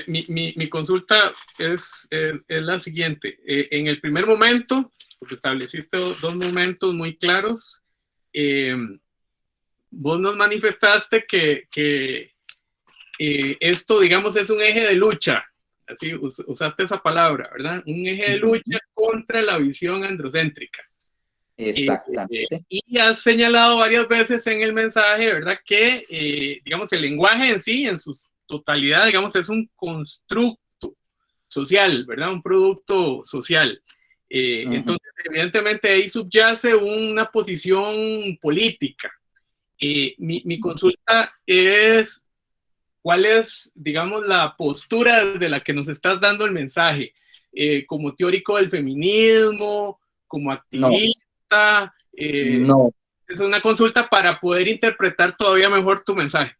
Mi consulta es la siguiente. En el primer momento, porque estableciste dos momentos muy claros, vos nos manifestaste que esto, digamos, es un eje de lucha. Así usaste esa palabra, ¿verdad? Un eje de lucha contra la visión androcéntrica. Exactamente. Y has señalado varias veces en el mensaje, ¿verdad? Que, digamos, el lenguaje en sí, en su totalidad, digamos, es un constructo social, ¿verdad? Un producto social. Entonces, evidentemente, ahí subyace una posición política. Mi consulta es, ¿cuál es, digamos, la postura de la que nos estás dando el mensaje? ¿Como teórico del feminismo? ¿Como activista? No. Es una consulta para poder interpretar todavía mejor tu mensaje.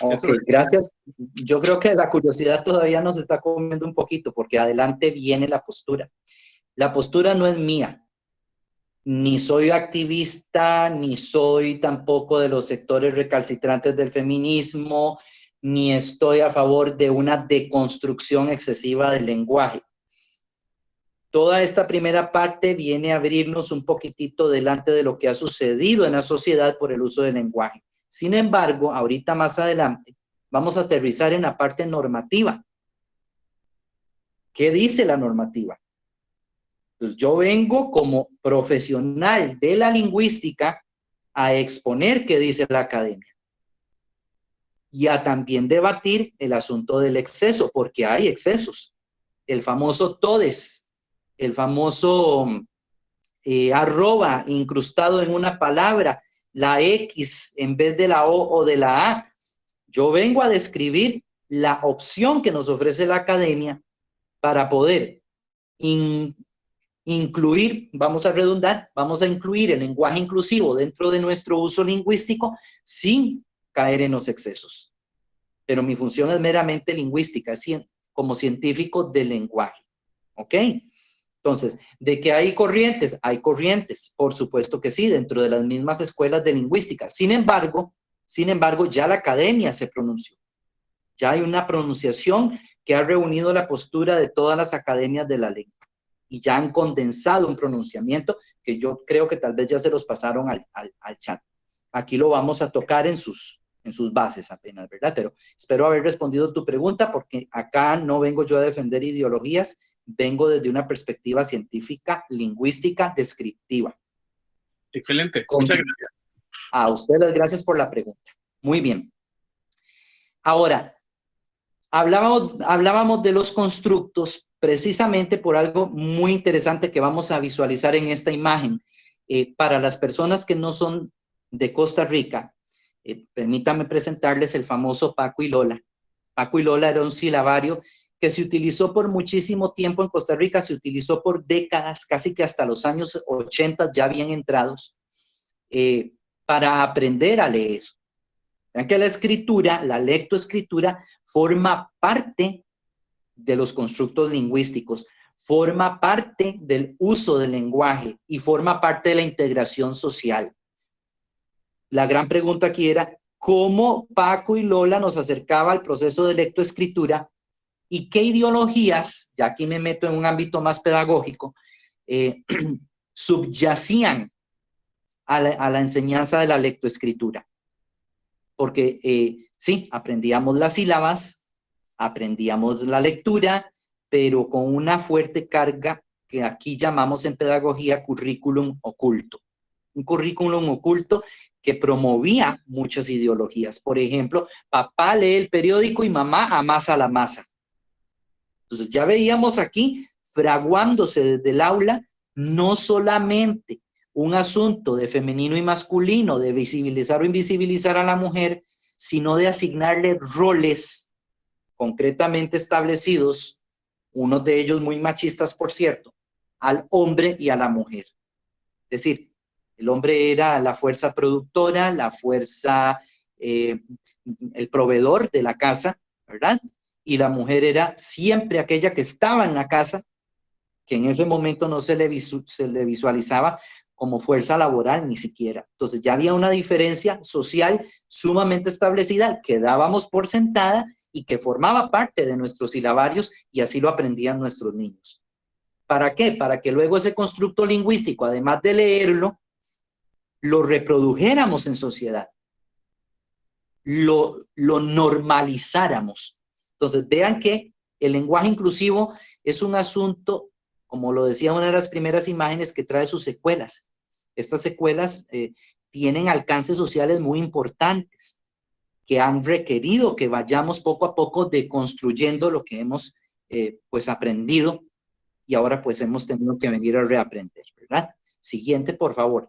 Ok, gracias. Yo creo que la curiosidad todavía nos está comiendo un poquito porque adelante viene la postura. La postura no es mía. Ni soy activista, ni soy tampoco de los sectores recalcitrantes del feminismo, ni estoy a favor de una deconstrucción excesiva del lenguaje. Toda esta primera parte viene a abrirnos un poquitito delante de lo que ha sucedido en la sociedad por el uso del lenguaje. Sin embargo, ahorita más adelante, vamos a aterrizar en la parte normativa. ¿Qué dice la normativa? Pues yo vengo como profesional de la lingüística a exponer qué dice la academia y a también debatir el asunto del exceso, porque hay excesos. El famoso todes, el famoso arroba incrustado en una palabra, la X en vez de la O o de la A. Yo vengo a describir la opción que nos ofrece la academia para poder incluir, vamos a redundar, vamos a incluir el lenguaje inclusivo dentro de nuestro uso lingüístico sin caer en los excesos. Pero mi función es meramente lingüística, como científico del lenguaje. ¿Ok? Entonces, ¿de que hay corrientes? Hay corrientes, por supuesto que sí, dentro de las mismas escuelas de lingüística. Sin embargo, ya la academia se pronunció. Ya hay una pronunciación que ha reunido la postura de todas las academias de la lengua y ya han condensado un pronunciamiento que yo creo que tal vez ya se los pasaron al chat. Aquí lo vamos a tocar en sus bases apenas, ¿verdad? Pero espero haber respondido tu pregunta, porque acá no vengo yo a defender ideologías, vengo desde una perspectiva científica, lingüística, descriptiva. Excelente, muchas gracias. A ustedes, gracias por la pregunta. Muy bien. Ahora, hablábamos de los constructos precisamente por algo muy interesante que vamos a visualizar en esta imagen. Para las personas que no son de Costa Rica, permítanme presentarles el famoso Paco y Lola. Paco y Lola era un silabario que se utilizó por muchísimo tiempo en Costa Rica, se utilizó por décadas, casi que hasta los años 80 ya bien entrados, para aprender a leer. Vean que la escritura, la lectoescritura, forma parte de los constructos lingüísticos, forma parte del uso del lenguaje y forma parte de la integración social. La gran pregunta aquí era, ¿cómo Paco y Lola nos acercaba al proceso de lectoescritura y qué ideologías, ya aquí me meto en un ámbito más pedagógico, subyacían a la enseñanza de la lectoescritura? Porque sí, aprendíamos las sílabas, aprendíamos la lectura, pero con una fuerte carga que aquí llamamos en pedagogía currículum oculto. Un currículum oculto que promovía muchas ideologías. Por ejemplo, papá lee el periódico y mamá amasa la masa. Entonces ya veíamos aquí fraguándose desde el aula no solamente un asunto de femenino y masculino, de visibilizar o invisibilizar a la mujer, sino de asignarle roles concretamente establecidos, unos de ellos muy machistas, por cierto, al hombre y a la mujer. Es decir, el hombre era la fuerza productora, la fuerza, el proveedor de la casa, ¿verdad? Y la mujer era siempre aquella que estaba en la casa, que en ese momento no se le visualizaba como fuerza laboral ni siquiera. Entonces ya había una diferencia social sumamente establecida que dábamos por sentada y que formaba parte de nuestros silabarios, y así lo aprendían nuestros niños. ¿Para qué? Para que luego ese constructo lingüístico, además de leerlo, lo reprodujéramos en sociedad, lo normalizáramos. Entonces vean que el lenguaje inclusivo es un asunto, como lo decía una de las primeras imágenes, que trae sus secuelas. Estas secuelas tienen alcances sociales muy importantes que han requerido que vayamos poco a poco deconstruyendo lo que hemos pues aprendido, y ahora pues hemos tenido que venir a reaprender, ¿verdad? Siguiente, por favor.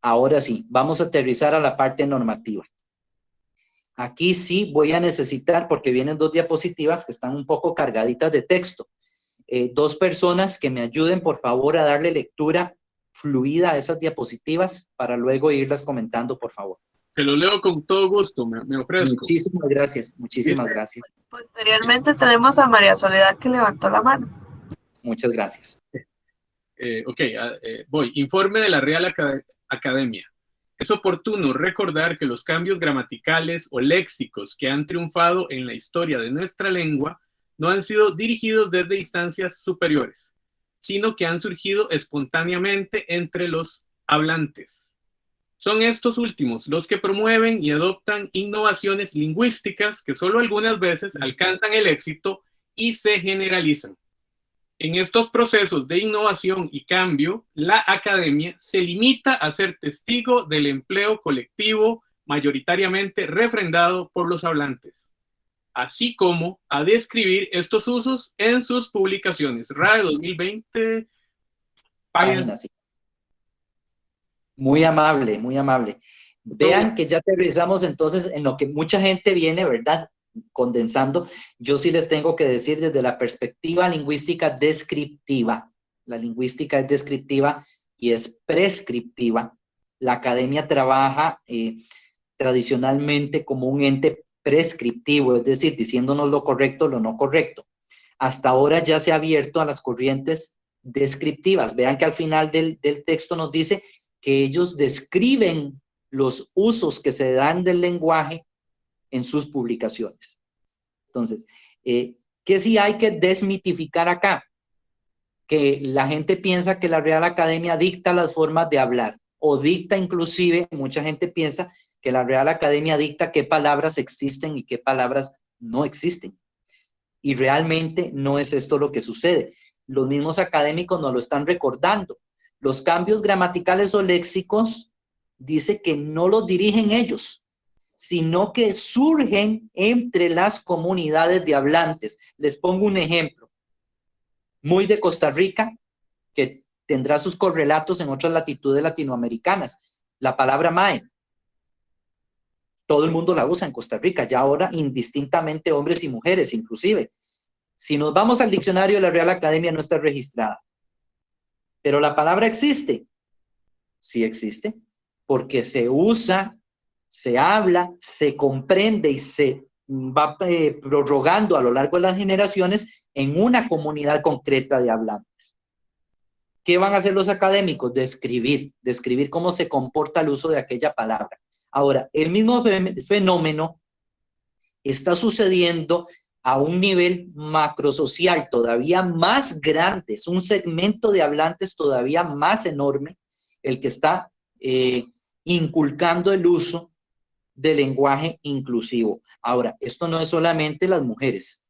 Ahora sí, vamos a aterrizar a la parte normativa. Aquí sí voy a necesitar, porque vienen dos diapositivas que están un poco cargaditas de texto, dos personas que me ayuden, por favor, a darle lectura fluida a esas diapositivas para luego irlas comentando, por favor. Se lo leo con todo gusto, me ofrezco. Muchísimas gracias, muchísimas gracias. Posteriormente tenemos a María Soledad, que levantó la mano. Muchas gracias. Voy. Informe de la Real Academia. Es oportuno recordar que los cambios gramaticales o léxicos que han triunfado en la historia de nuestra lengua no han sido dirigidos desde instancias superiores, sino que han surgido espontáneamente entre los hablantes. Son estos últimos los que promueven y adoptan innovaciones lingüísticas que solo algunas veces alcanzan el éxito y se generalizan. En estos procesos de innovación y cambio, la academia se limita a ser testigo del empleo colectivo mayoritariamente refrendado por los hablantes, así como a describir estos usos en sus publicaciones. RAE 2020, página. Muy amable, muy amable. Vean que ya aterrizamos entonces en lo que mucha gente viene, ¿verdad?, condensando. Yo sí les tengo que decir desde la perspectiva lingüística descriptiva. La lingüística es descriptiva y es prescriptiva. La academia trabaja tradicionalmente como un ente prescriptivo, es decir, diciéndonos lo correcto o lo no correcto. Hasta ahora ya se ha abierto a las corrientes descriptivas. Vean que al final del texto nos dice que ellos describen los usos que se dan del lenguaje en sus publicaciones. Entonces, ¿qué sí hay que desmitificar acá? Que la gente piensa que la Real Academia dicta las formas de hablar, o dicta inclusive, mucha gente piensa que la Real Academia dicta qué palabras existen y qué palabras no existen. Y realmente no es esto lo que sucede. Los mismos académicos nos lo están recordando. Los cambios gramaticales o léxicos dice que no los dirigen ellos, sino que surgen entre las comunidades de hablantes. Les pongo un ejemplo muy de Costa Rica, que tendrá sus correlatos en otras latitudes latinoamericanas. La palabra mae. Todo el mundo la usa en Costa Rica, ya ahora indistintamente hombres y mujeres inclusive. Si nos vamos al diccionario de la Real Academia no está registrada. Pero la palabra existe. Sí existe, porque se usa, se habla, se comprende y se va prorrogando a lo largo de las generaciones en una comunidad concreta de hablantes. ¿Qué van a hacer los académicos? Describir cómo se comporta el uso de aquella palabra. Ahora, el mismo fenómeno está sucediendo a un nivel macrosocial todavía más grande. Es un segmento de hablantes todavía más enorme el que está inculcando el uso del lenguaje inclusivo. Ahora, esto no es solamente las mujeres.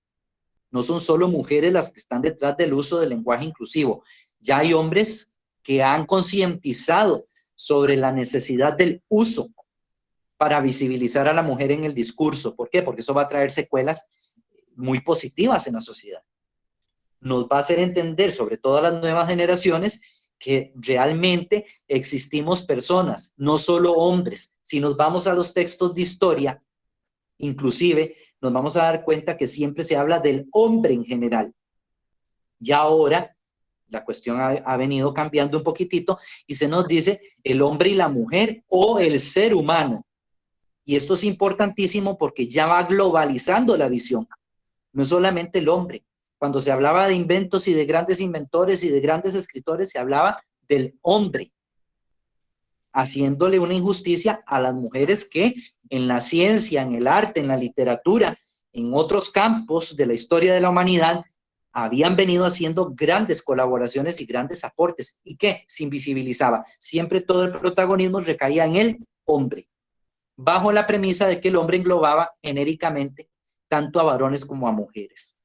No son solo mujeres las que están detrás del uso del lenguaje inclusivo. Ya hay hombres que han concientizado sobre la necesidad del uso para visibilizar a la mujer en el discurso. ¿Por qué? Porque eso va a traer secuelas muy positivas en la sociedad. Nos va a hacer entender, sobre todo a las nuevas generaciones, que realmente existimos personas, no solo hombres. Si nos vamos a los textos de historia, inclusive, nos vamos a dar cuenta que siempre se habla del hombre en general. Ya ahora, la cuestión ha venido cambiando un poquitito y se nos dice el hombre y la mujer o el ser humano. Y esto es importantísimo porque ya va globalizando la visión. No es solamente el hombre. Cuando se hablaba de inventos y de grandes inventores y de grandes escritores, se hablaba del hombre, haciéndole una injusticia a las mujeres que en la ciencia, en el arte, en la literatura, en otros campos de la historia de la humanidad, habían venido haciendo grandes colaboraciones y grandes aportes. ¿Y qué? Se invisibilizaba. Siempre todo el protagonismo recaía en el hombre, bajo la premisa de que el hombre englobaba genéricamente tanto a varones como a mujeres.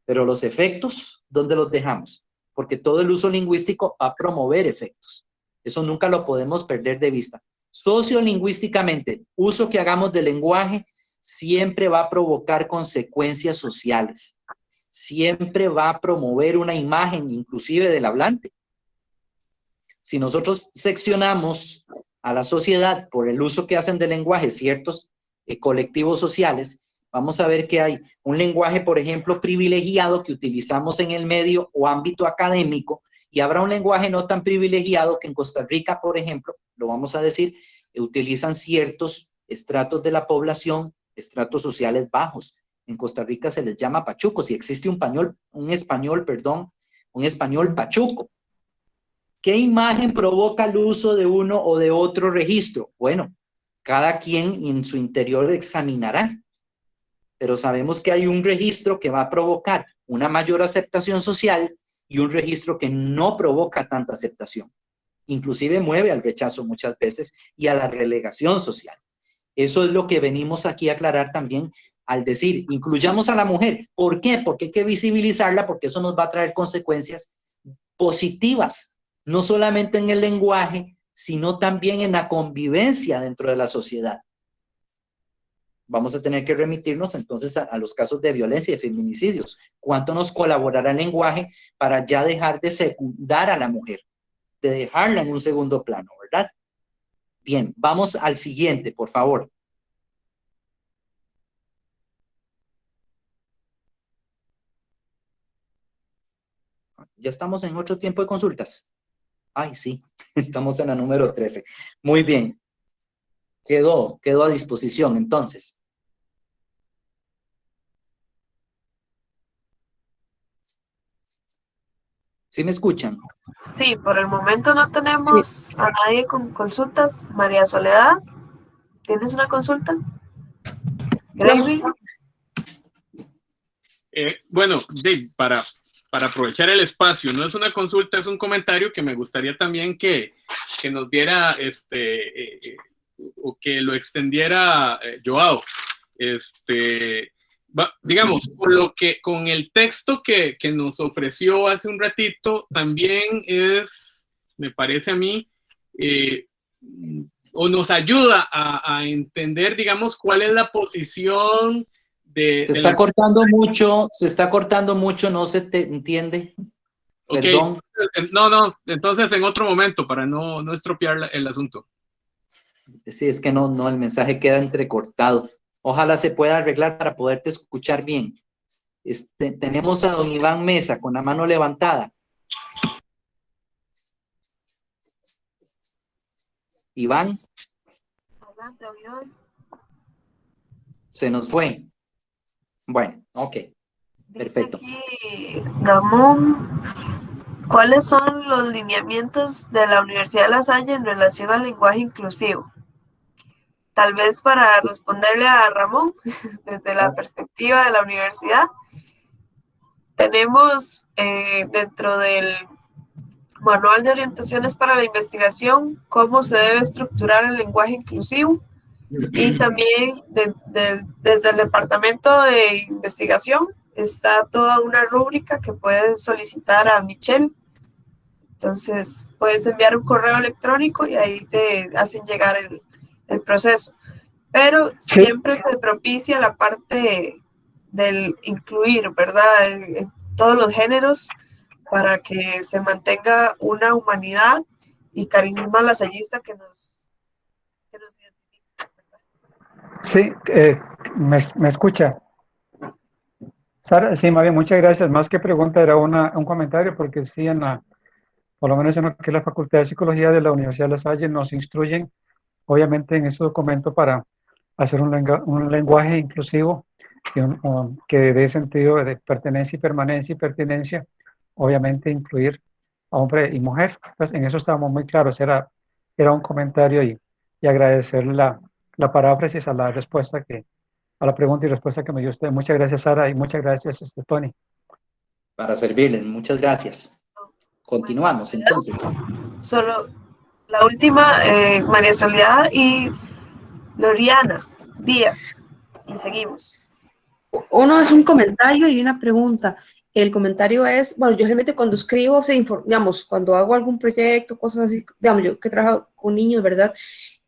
Pero los efectos, ¿dónde los dejamos? Porque todo el uso lingüístico va a promover efectos. Eso nunca lo podemos perder de vista. Sociolingüísticamente, el uso que hagamos del lenguaje siempre va a provocar consecuencias sociales. Siempre va a promover una imagen inclusive del hablante. Si nosotros seccionamos a la sociedad por el uso que hacen del lenguaje ciertos colectivos sociales, vamos a ver que hay un lenguaje, por ejemplo, privilegiado que utilizamos en el medio o ámbito académico, y habrá un lenguaje no tan privilegiado que en Costa Rica, por ejemplo, lo vamos a decir, utilizan ciertos estratos de la población, estratos sociales bajos. En Costa Rica se les llama pachucos y existe un español pachuco. ¿Qué imagen provoca el uso de uno o de otro registro? Bueno, cada quien en su interior examinará. Pero sabemos que hay un registro que va a provocar una mayor aceptación social y un registro que no provoca tanta aceptación. Inclusive mueve al rechazo muchas veces y a la relegación social. Eso es lo que venimos aquí a aclarar también al decir, incluyamos a la mujer. ¿Por qué? Porque hay que visibilizarla, porque eso nos va a traer consecuencias positivas, no solamente en el lenguaje, sino también en la convivencia dentro de la sociedad. Vamos a tener que remitirnos entonces a los casos de violencia y de feminicidios. ¿Cuánto nos colaborará el lenguaje para ya dejar de secundar a la mujer, de dejarla en un segundo plano, ¿verdad? Bien, vamos al siguiente, por favor. Ya estamos en otro tiempo de consultas. Ay, sí, estamos en la número 13. Muy bien. Quedó a disposición, entonces. ¿Sí me escuchan? Sí, por el momento no tenemos a nadie con consultas. María Soledad, ¿tienes una consulta? Gravy. Bueno, para aprovechar el espacio, no es una consulta, es un comentario que me gustaría también que nos diera, o que lo extendiera Joao. Digamos, con el texto que nos ofreció hace un ratito, también me parece a mí, o nos ayuda a entender, digamos, cuál es la posición se está cortando mucho, no se te entiende. Okay. Perdón. No, entonces en otro momento para no estropear el asunto. Sí, es que no, el mensaje queda entrecortado. Ojalá se pueda arreglar para poderte escuchar bien. Tenemos a don Iván Mesa con la mano levantada. Iván. Se nos fue. Bueno, ok. Perfecto. Dice aquí, Ramón, ¿cuáles son los lineamientos de la Universidad de La Salle en relación al lenguaje inclusivo? Tal vez para responderle a Ramón, desde la perspectiva de la universidad, tenemos dentro del Manual de Orientaciones para la Investigación cómo se debe estructurar el lenguaje inclusivo, y también desde el Departamento de Investigación está toda una rúbrica que puedes solicitar a Michelle. Entonces puedes enviar un correo electrónico y ahí te hacen llegar el proceso. Pero Sí. Siempre se propicia la parte del incluir, ¿verdad? En todos los géneros, para que se mantenga una humanidad y carisma lasallista que nos identifica, ¿verdad? Sí, me escucha. Sara, sí, María, muchas gracias. Más que pregunta, era un comentario, porque sí, por lo menos en lo que es la Facultad de Psicología de la Universidad de La Salle nos instruyen, obviamente, en ese documento para hacer un lenguaje inclusivo que dé sentido de pertenencia y permanencia y pertinencia, obviamente incluir a hombre y mujer. Entonces, en eso estábamos muy claros. Era un comentario y agradecer la paráfrasis a la respuesta a la pregunta y respuesta que me dio usted. Muchas gracias, Sara, y muchas gracias, Tony. Para servirles, muchas gracias. Continuamos entonces. Solo la última, María Soledad y Loriana Díaz. Y seguimos. Uno es un comentario y una pregunta. El comentario es, bueno, yo realmente cuando escribo, digamos, cuando hago algún proyecto, cosas así, digamos, yo que trabajo con niños, ¿verdad?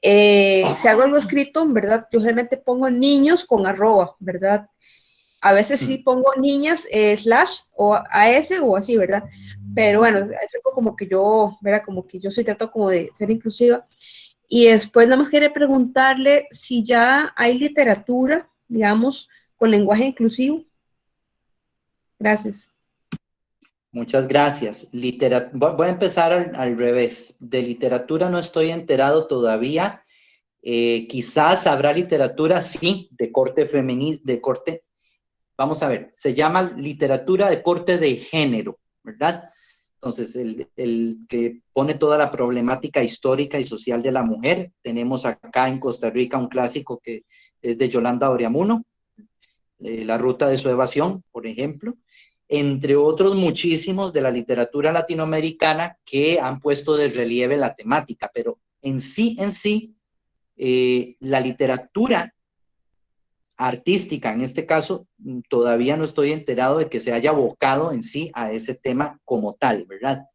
Si hago algo escrito, ¿verdad? Yo realmente pongo niños con @, ¿verdad? A veces sí pongo niñas / o AS o así, ¿verdad? Pero bueno, es algo como que yo, ¿verdad? Como que yo trato como de ser inclusiva. Y después nada más quería preguntarle si ya hay literatura, digamos, con lenguaje inclusivo. Gracias. Muchas gracias. Voy a empezar al revés. De literatura no estoy enterado todavía. Quizás habrá literatura, sí, de corte feminista, vamos a ver, se llama literatura de corte de género, ¿verdad? Entonces, el que pone toda la problemática histórica y social de la mujer. Tenemos acá en Costa Rica un clásico que es de Yolanda Oriamuno, La ruta de su evasión, por ejemplo, entre otros muchísimos de la literatura latinoamericana que han puesto de relieve la temática, pero en sí, la literatura artística, en este caso, todavía no estoy enterado de que se haya abocado en sí a ese tema como tal, ¿verdad?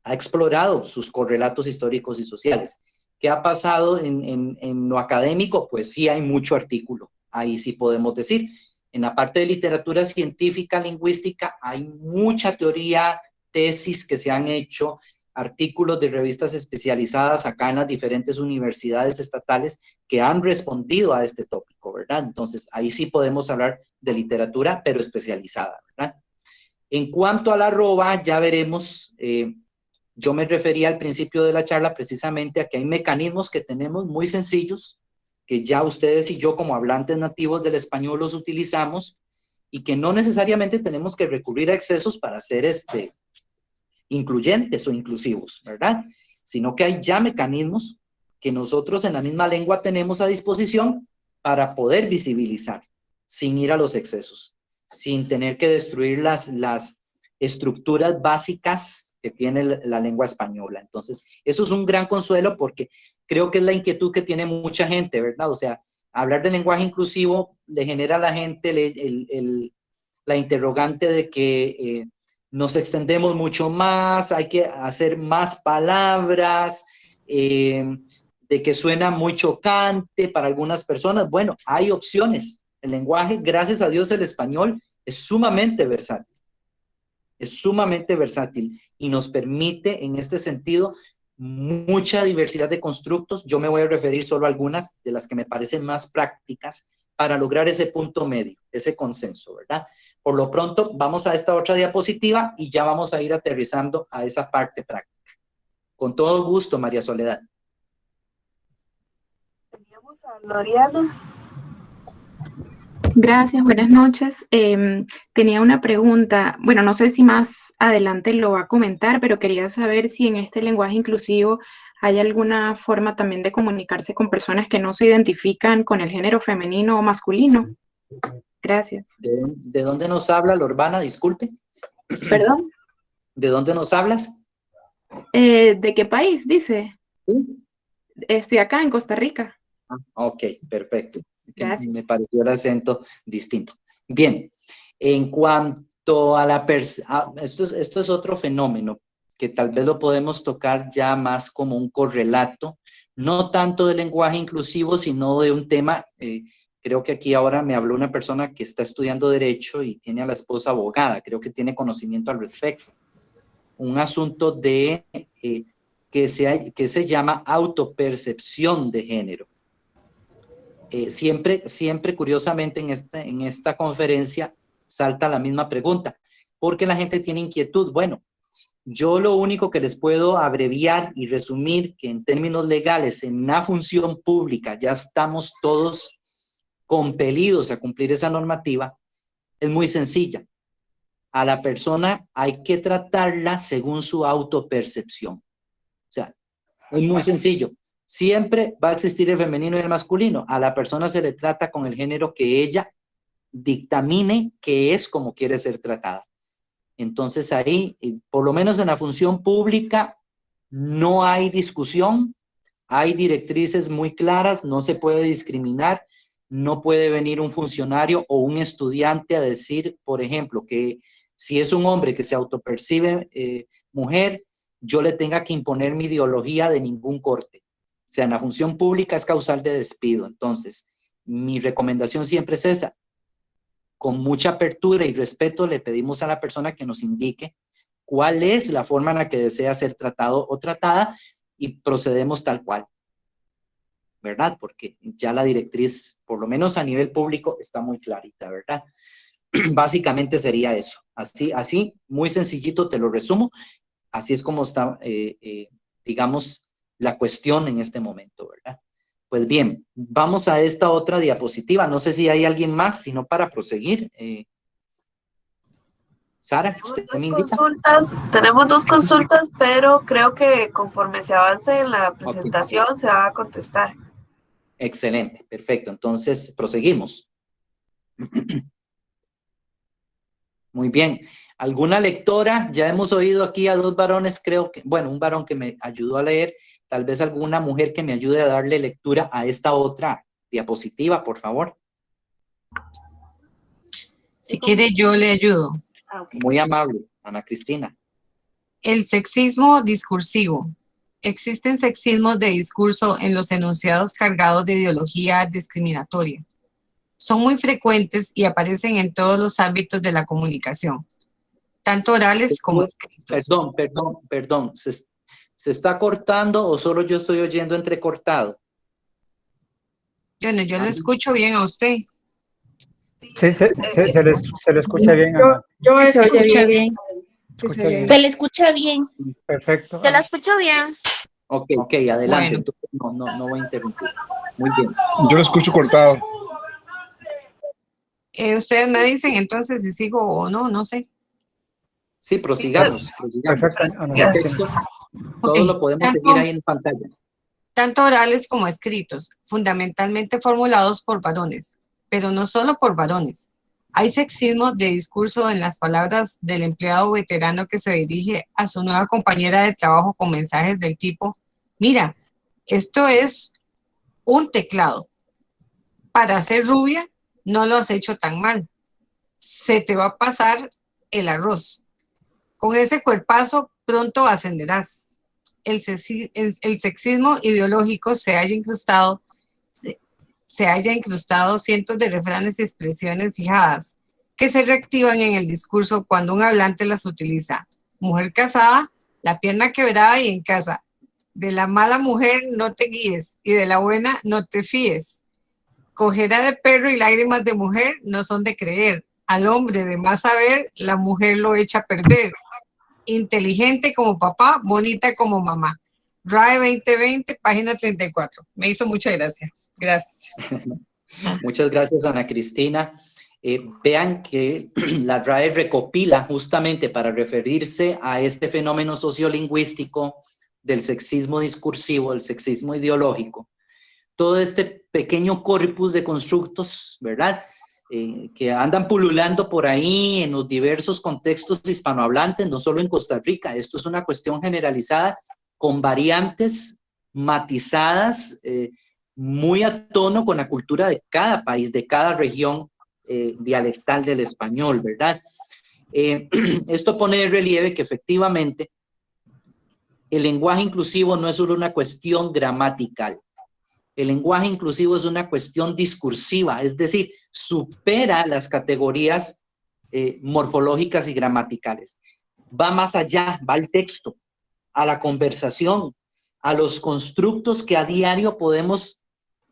Ha explorado sus correlatos históricos y sociales. ¿Qué ha pasado en lo académico? Pues sí hay mucho artículo, ahí sí podemos decir. En la parte de literatura científica, lingüística, hay mucha teoría, tesis que se han hecho, artículos de revistas especializadas acá en las diferentes universidades estatales que han respondido a este tópico, ¿verdad? Entonces, ahí sí podemos hablar de literatura, pero especializada, ¿verdad? En cuanto a la arroba, ya veremos, yo me refería al principio de la charla precisamente a que hay mecanismos que tenemos muy sencillos, que ya ustedes y yo como hablantes nativos del español los utilizamos y que no necesariamente tenemos que recurrir a excesos para hacer incluyentes o inclusivos, ¿verdad? Sino que hay ya mecanismos que nosotros en la misma lengua tenemos a disposición para poder visibilizar, sin ir a los excesos, sin tener que destruir las estructuras básicas que tiene la lengua española. Entonces, eso es un gran consuelo porque creo que es la inquietud que tiene mucha gente, ¿verdad? O sea, hablar de lenguaje inclusivo le genera a la gente la interrogante de que nos extendemos mucho más, hay que hacer más palabras, de que suena muy chocante para algunas personas. Bueno, hay opciones. El lenguaje, gracias a Dios, el español es sumamente versátil. Es sumamente versátil y nos permite, en este sentido, mucha diversidad de constructos. Yo me voy a referir solo a algunas de las que me parecen más prácticas para lograr ese punto medio, ese consenso, ¿verdad? Por lo pronto, vamos a esta otra diapositiva y ya vamos a ir aterrizando a esa parte práctica. Con todo gusto, María Soledad. Teníamos a Loriana. Gracias, buenas noches. Tenía una pregunta, bueno, no sé si más adelante lo va a comentar, pero quería saber si en este lenguaje inclusivo hay alguna forma también de comunicarse con personas que no se identifican con el género femenino o masculino. Gracias. ¿De dónde nos habla, Lorbana? Disculpe. ¿Perdón? ¿De dónde nos hablas? ¿De qué país, dice? ¿Sí? Estoy acá en Costa Rica. Ok, perfecto. Gracias. Me pareció el acento distinto. Bien, en cuanto a esto es otro fenómeno que tal vez lo podemos tocar ya más como un correlato, no tanto del lenguaje inclusivo, sino de un tema, creo que aquí ahora me habló una persona que está estudiando Derecho y tiene a la esposa abogada, creo que tiene conocimiento al respecto. Un asunto de que se llama autopercepción de género. Siempre curiosamente en esta conferencia salta la misma pregunta, porque la gente tiene inquietud. Bueno, yo lo único que les puedo abreviar y resumir que en términos legales en una función pública ya estamos todos compelidos a cumplir esa normativa, es muy sencilla. A la persona hay que tratarla según su autopercepción. O sea, es muy sencillo. Siempre va a existir el femenino y el masculino. A la persona se le trata con el género que ella dictamine que es como quiere ser tratada. Entonces ahí, por lo menos en la función pública, no hay discusión, hay directrices muy claras, no se puede discriminar, no puede venir un funcionario o un estudiante a decir, por ejemplo, que si es un hombre que se autopercibe mujer, yo le tenga que imponer mi ideología de ningún corte. O sea, en la función pública es causal de despido. Entonces, mi recomendación siempre es esa. Con mucha apertura y respeto le pedimos a la persona que nos indique cuál es la forma en la que desea ser tratado o tratada y procedemos tal cual. ¿Verdad? Porque ya la directriz, por lo menos a nivel público, está muy clarita, ¿verdad? Básicamente sería eso. Así, muy sencillito te lo resumo. Así es como está, digamos, la cuestión en este momento, ¿verdad? Pues bien, vamos a esta otra diapositiva. No sé si hay alguien más, sino para proseguir. Sara, ¿usted me indica? Tenemos dos consultas, pero creo que conforme se avance en la presentación se va a contestar. Excelente, perfecto. Entonces, proseguimos. Muy bien. ¿Alguna lectora? Ya hemos oído aquí a dos varones, creo que, bueno, un varón que me ayudó a leer, tal vez alguna mujer que me ayude a darle lectura a esta otra diapositiva, por favor. Si quiere, yo le ayudo. Muy amable, Ana Cristina. El sexismo discursivo. Existen sexismos de discurso en los enunciados cargados de ideología discriminatoria. Son muy frecuentes y aparecen en todos los ámbitos de la comunicación, tanto orales como escritos. Perdón. ¿Se está cortando o solo yo estoy oyendo entrecortado? Yo le escucho bien a usted. Sí, se le escucha bien. Se escucha bien. Se le escucha bien. Perfecto. Se la escucho bien. Ok, adelante. Bueno. Entonces, no voy a interrumpir. Muy bien. Yo lo escucho cortado. Ustedes me dicen entonces si sigo o no, no sé. Sí, prosigamos. Perfecto, Ana El Cristina. texto, todo lo podemos seguir ahí en pantalla. Tanto orales como escritos, fundamentalmente formulados por varones, pero no solo por varones. Hay sexismo de discurso en las palabras del empleado veterano que se dirige a su nueva compañera de trabajo con mensajes del tipo: mira, esto es un teclado. Para ser rubia, no lo has hecho tan mal. Se te va a pasar el arroz. Con ese cuerpazo pronto ascenderás. El sexismo ideológico se haya incrustado cientos de refranes y expresiones fijadas que se reactivan en el discurso cuando un hablante las utiliza. Mujer casada, la pierna quebrada y en casa. De la mala mujer no te guíes y de la buena no te fíes. Cojera de perro y lágrimas de mujer no son de creer. Al hombre de más saber, la mujer lo echa a perder. Inteligente como papá, bonita como mamá. RAE 2020, página 34. Me hizo mucha gracia. Gracias. Muchas gracias, Ana Cristina. Vean que la RAE recopila justamente para referirse a este fenómeno sociolingüístico del sexismo discursivo, del sexismo ideológico. Todo este pequeño corpus de constructos, ¿verdad? Que andan pululando por ahí en los diversos contextos hispanohablantes, no solo en Costa Rica. Esto es una cuestión generalizada con variantes matizadas, muy a tono con la cultura de cada país, de cada región dialectal del español, ¿verdad? Esto pone de relieve que efectivamente el lenguaje inclusivo no es solo una cuestión gramatical. El lenguaje inclusivo es una cuestión discursiva, es decir, supera las categorías morfológicas y gramaticales. Va más allá, va al texto, a la conversación, a los constructos que a diario podemos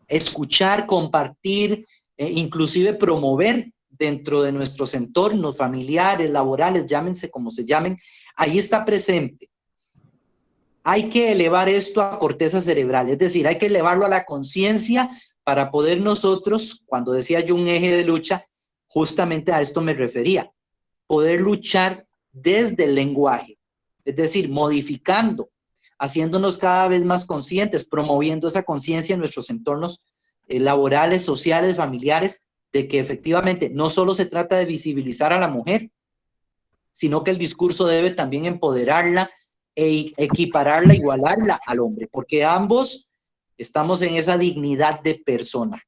escuchar, compartir, inclusive promover dentro de nuestros entornos familiares, laborales, llámense como se llamen. Ahí está presente. Hay que elevar esto a corteza cerebral, es decir, hay que elevarlo a la conciencia para poder nosotros, cuando decía yo un eje de lucha, justamente a esto me refería, poder luchar desde el lenguaje, es decir, modificando, haciéndonos cada vez más conscientes, promoviendo esa conciencia en nuestros entornos laborales, sociales, familiares, de que efectivamente no solo se trata de visibilizar a la mujer, sino que el discurso debe también empoderarla, e equipararla, igualarla al hombre, porque ambos estamos en esa dignidad de persona.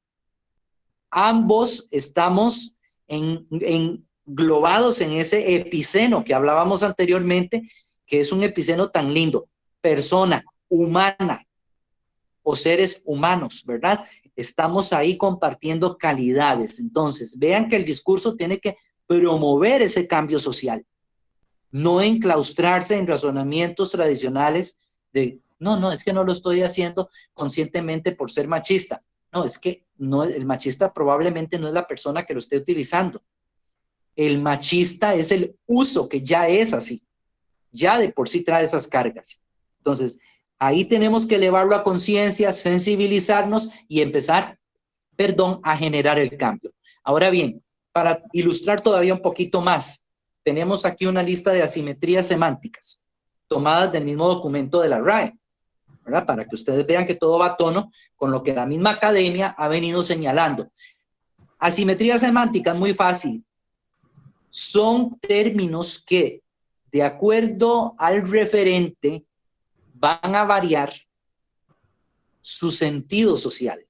Ambos estamos englobados en ese epiceno que hablábamos anteriormente, que es un epiceno tan lindo, persona humana o seres humanos, ¿verdad? Estamos ahí compartiendo calidades. Entonces, vean que el discurso tiene que promover ese cambio social. No enclaustrarse en razonamientos tradicionales de, no, es que no lo estoy haciendo conscientemente por ser machista. No, es que no, el machista probablemente no es la persona que lo esté utilizando. El machista es el uso que ya es así. Ya de por sí trae esas cargas. Entonces, ahí tenemos que elevarlo a conciencia, sensibilizarnos y empezar, a generar el cambio. Ahora bien, para ilustrar todavía un poquito más, tenemos aquí una lista de asimetrías semánticas tomadas del mismo documento de la RAE, ¿verdad? Para que ustedes vean que todo va a tono con lo que la misma academia ha venido señalando. Asimetrías semánticas, muy fácil. Son términos que, de acuerdo al referente, van a variar su sentido social.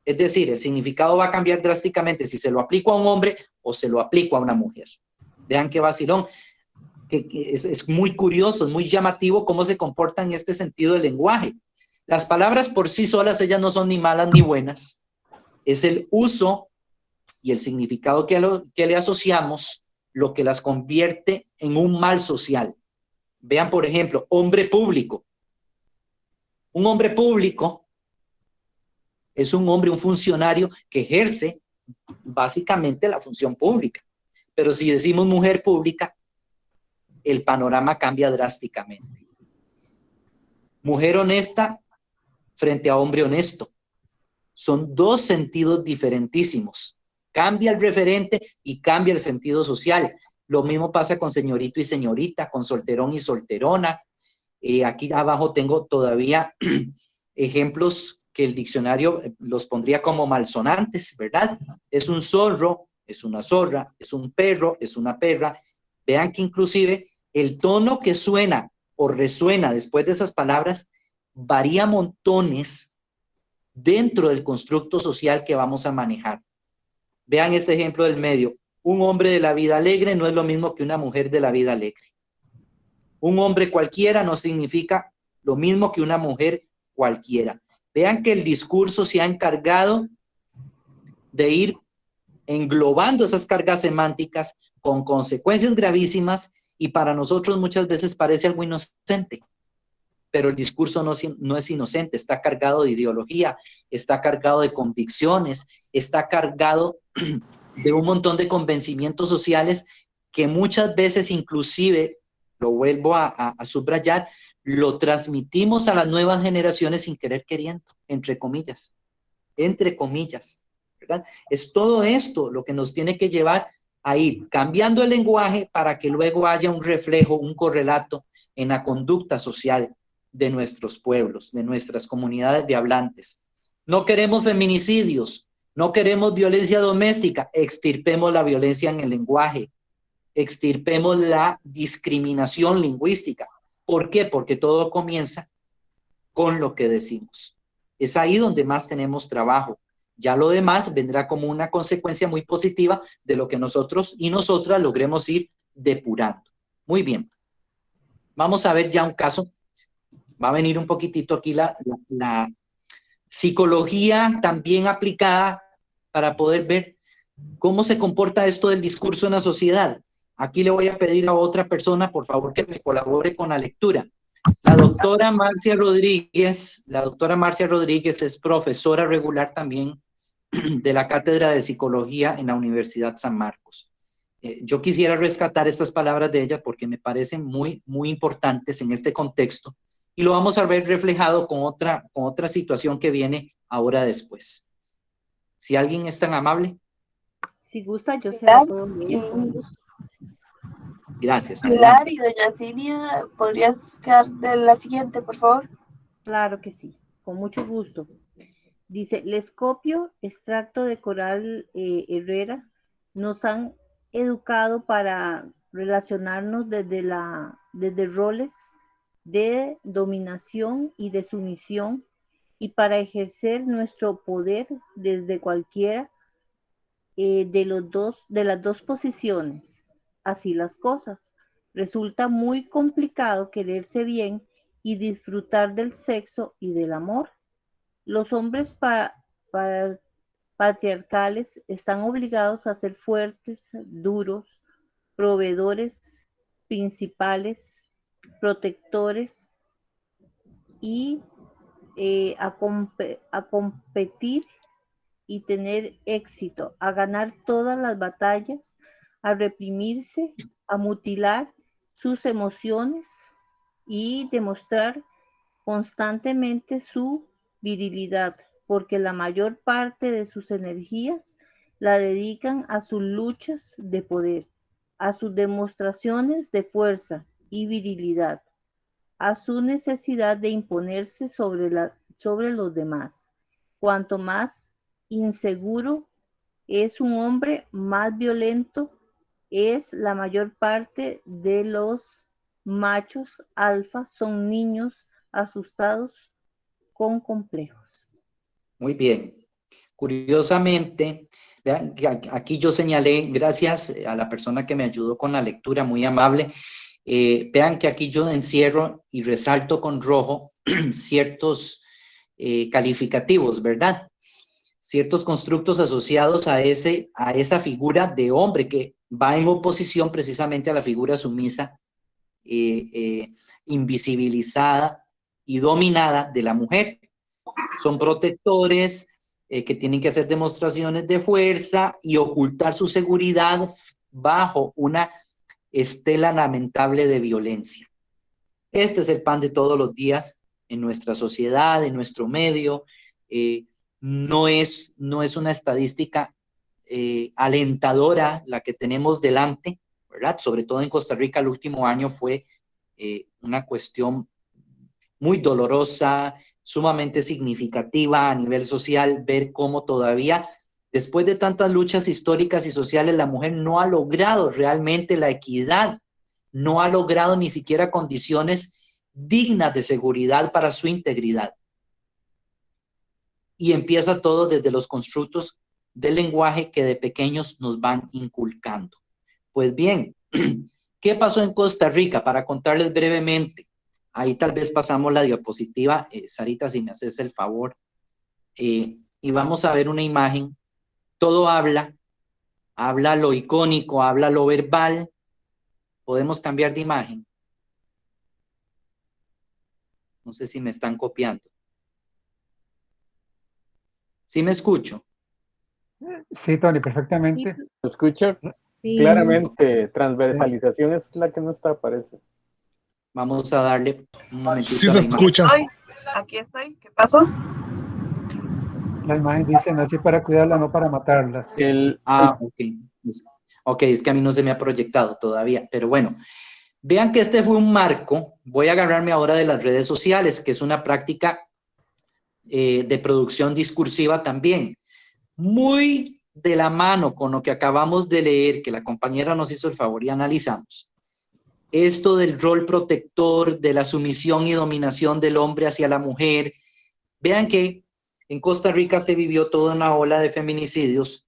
Es decir, el significado va a cambiar drásticamente si se lo aplico a un hombre o se lo aplico a una mujer. Vean qué vacilón, que es muy curioso, es muy llamativo cómo se comporta en este sentido el lenguaje. Las palabras por sí solas, ellas no son ni malas ni buenas. Es el uso y el significado que le asociamos lo que las convierte en un mal social. Vean, por ejemplo, hombre público. Un hombre público es un hombre, un funcionario que ejerce básicamente la función pública. Pero si decimos mujer pública, el panorama cambia drásticamente. Mujer honesta frente a hombre honesto. Son dos sentidos diferentísimos. Cambia el referente y cambia el sentido social. Lo mismo pasa con señorito y señorita, con solterón y solterona. Aquí abajo tengo todavía ejemplos que el diccionario los pondría como malsonantes, ¿verdad? Es un zorro, es una zorra, es un perro, es una perra. Vean que inclusive el tono que suena o resuena después de esas palabras varía montones dentro del constructo social que vamos a manejar. Vean ese ejemplo del medio. Un hombre de la vida alegre no es lo mismo que una mujer de la vida alegre. Un hombre cualquiera no significa lo mismo que una mujer cualquiera. Vean que el discurso se ha encargado de ir englobando esas cargas semánticas con consecuencias gravísimas, y para nosotros muchas veces parece algo inocente, pero el discurso no es inocente, está cargado de ideología, está cargado de convicciones, está cargado de un montón de convencimientos sociales que muchas veces inclusive, lo vuelvo a subrayar, lo transmitimos a las nuevas generaciones sin querer queriendo, entre comillas, ¿verdad? Es todo esto lo que nos tiene que llevar a ir cambiando el lenguaje para que luego haya un reflejo, un correlato en la conducta social de nuestros pueblos, de nuestras comunidades de hablantes. No queremos feminicidios, no queremos violencia doméstica, extirpemos la violencia en el lenguaje, extirpemos la discriminación lingüística. ¿Por qué? Porque todo comienza con lo que decimos. Es ahí donde más tenemos trabajo. Ya lo demás vendrá como una consecuencia muy positiva de lo que nosotros y nosotras logremos ir depurando. Muy bien. Vamos a ver ya un caso. Va a venir un poquitito aquí la psicología también aplicada para poder ver cómo se comporta esto del discurso en la sociedad. Aquí le voy a pedir a otra persona, por favor, que me colabore con la lectura. La doctora Marcia Rodríguez es profesora regular también de la Cátedra de Psicología en la Universidad San Marcos. Yo quisiera rescatar estas palabras de ella porque me parecen muy, muy importantes en este contexto, y lo vamos a ver reflejado con otra situación que viene ahora después. Si alguien es tan amable. Si gusta, yo se la puedo leer. Gracias. Pilar y doña Cinia, ¿podrías quedar de la siguiente, por favor? Claro que sí, con mucho gusto. Dice, les copio extracto de Coral Herrera. Nos han educado para relacionarnos desde roles de dominación y de sumisión, y para ejercer nuestro poder desde cualquiera de las dos posiciones. Así las cosas. Resulta muy complicado quererse bien y disfrutar del sexo y del amor. Los hombres patriarcales están obligados a ser fuertes, duros, proveedores principales, protectores y a competir y tener éxito, a ganar todas las batallas, a reprimirse, a mutilar sus emociones y demostrar constantemente su virilidad, porque la mayor parte de sus energías la dedican a sus luchas de poder, a sus demostraciones de fuerza y virilidad, a su necesidad de imponerse sobre los demás. Cuanto más inseguro es un hombre, más violento es. La mayor parte de los machos alfa son niños asustados con complejos. Muy bien. Curiosamente, vean que aquí yo señalé, gracias a la persona que me ayudó con la lectura, muy amable, vean que aquí yo encierro y resalto con rojo ciertos calificativos, ¿verdad? Ciertos constructos asociados a esa figura de hombre que va en oposición precisamente a la figura sumisa, invisibilizada y dominada de la mujer. Son protectores que tienen que hacer demostraciones de fuerza y ocultar su seguridad bajo una estela lamentable de violencia. Este es el pan de todos los días en nuestra sociedad, en nuestro medio. No es una estadística alentadora la que tenemos delante, ¿verdad? Sobre todo en Costa Rica el último año fue una cuestión muy dolorosa, sumamente significativa a nivel social, ver cómo todavía, después de tantas luchas históricas y sociales, la mujer no ha logrado realmente la equidad, no ha logrado ni siquiera condiciones dignas de seguridad para su integridad. Y empieza todo desde los constructos del lenguaje que de pequeños nos van inculcando. Pues bien, ¿qué pasó en Costa Rica? Para contarles brevemente, ahí tal vez pasamos la diapositiva, Sarita, si me haces el favor, y vamos a ver una imagen. Todo habla lo icónico, habla lo verbal. Podemos cambiar de imagen. No sé si me están copiando. ¿Sí me escucho? Sí, Tony, perfectamente. ¿Me escucha? Sí. Claramente, transversalización es la que no está, parece. Vamos a darle un momentito. Sí a se la imagen. escucha. Aquí estoy. ¿Qué pasó? La imagen dice, nací para cuidarla, no para matarla. Ok. Ok, es que a mí no se me ha proyectado todavía, pero bueno. Vean que este fue un marco. Voy a agarrarme ahora de las redes sociales, que es una práctica de producción discursiva también. Muy de la mano con lo que acabamos de leer, que la compañera nos hizo el favor y analizamos. Esto del rol protector, de la sumisión y dominación del hombre hacia la mujer. Vean que en Costa Rica se vivió toda una ola de feminicidios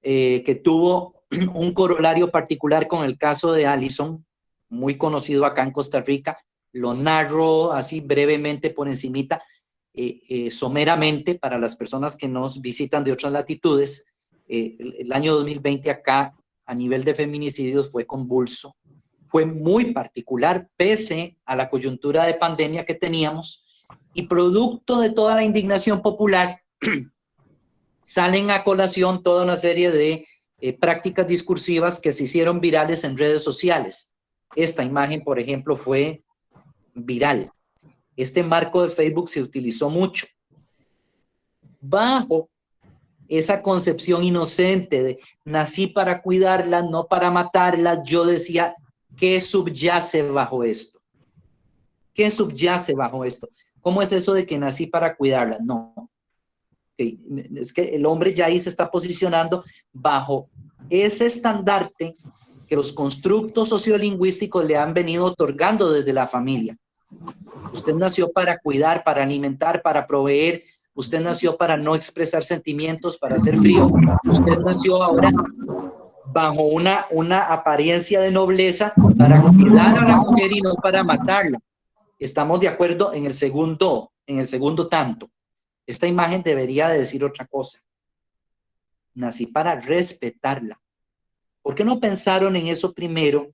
que tuvo un corolario particular con el caso de Allison, muy conocido acá en Costa Rica. Lo narro así brevemente por encimita, someramente para las personas que nos visitan de otras latitudes. El año 2020 acá a nivel de feminicidios fue convulso, fue muy particular pese a la coyuntura de pandemia que teníamos, y producto de toda la indignación popular salen a colación toda una serie de prácticas discursivas que se hicieron virales en redes sociales. Esta imagen, por ejemplo, fue viral. Este marco de Facebook se utilizó mucho. Bajo esa concepción inocente de nací para cuidarlas, no para matarlas, yo decía, ¿qué subyace bajo esto? ¿Qué subyace bajo esto? ¿Cómo es eso de que nací para cuidarlas? No. Es que el hombre ya ahí se está posicionando bajo ese estandarte que los constructos sociolingüísticos le han venido otorgando desde la familia. Usted nació para cuidar, para alimentar, para proveer. Usted nació para no expresar sentimientos, para hacer frío. Usted nació ahora bajo una apariencia de nobleza para cuidar a la mujer y no para matarla. Estamos de acuerdo en el segundo tanto. Esta imagen debería de decir otra cosa. Nací para respetarla. ¿Por qué no pensaron en eso primero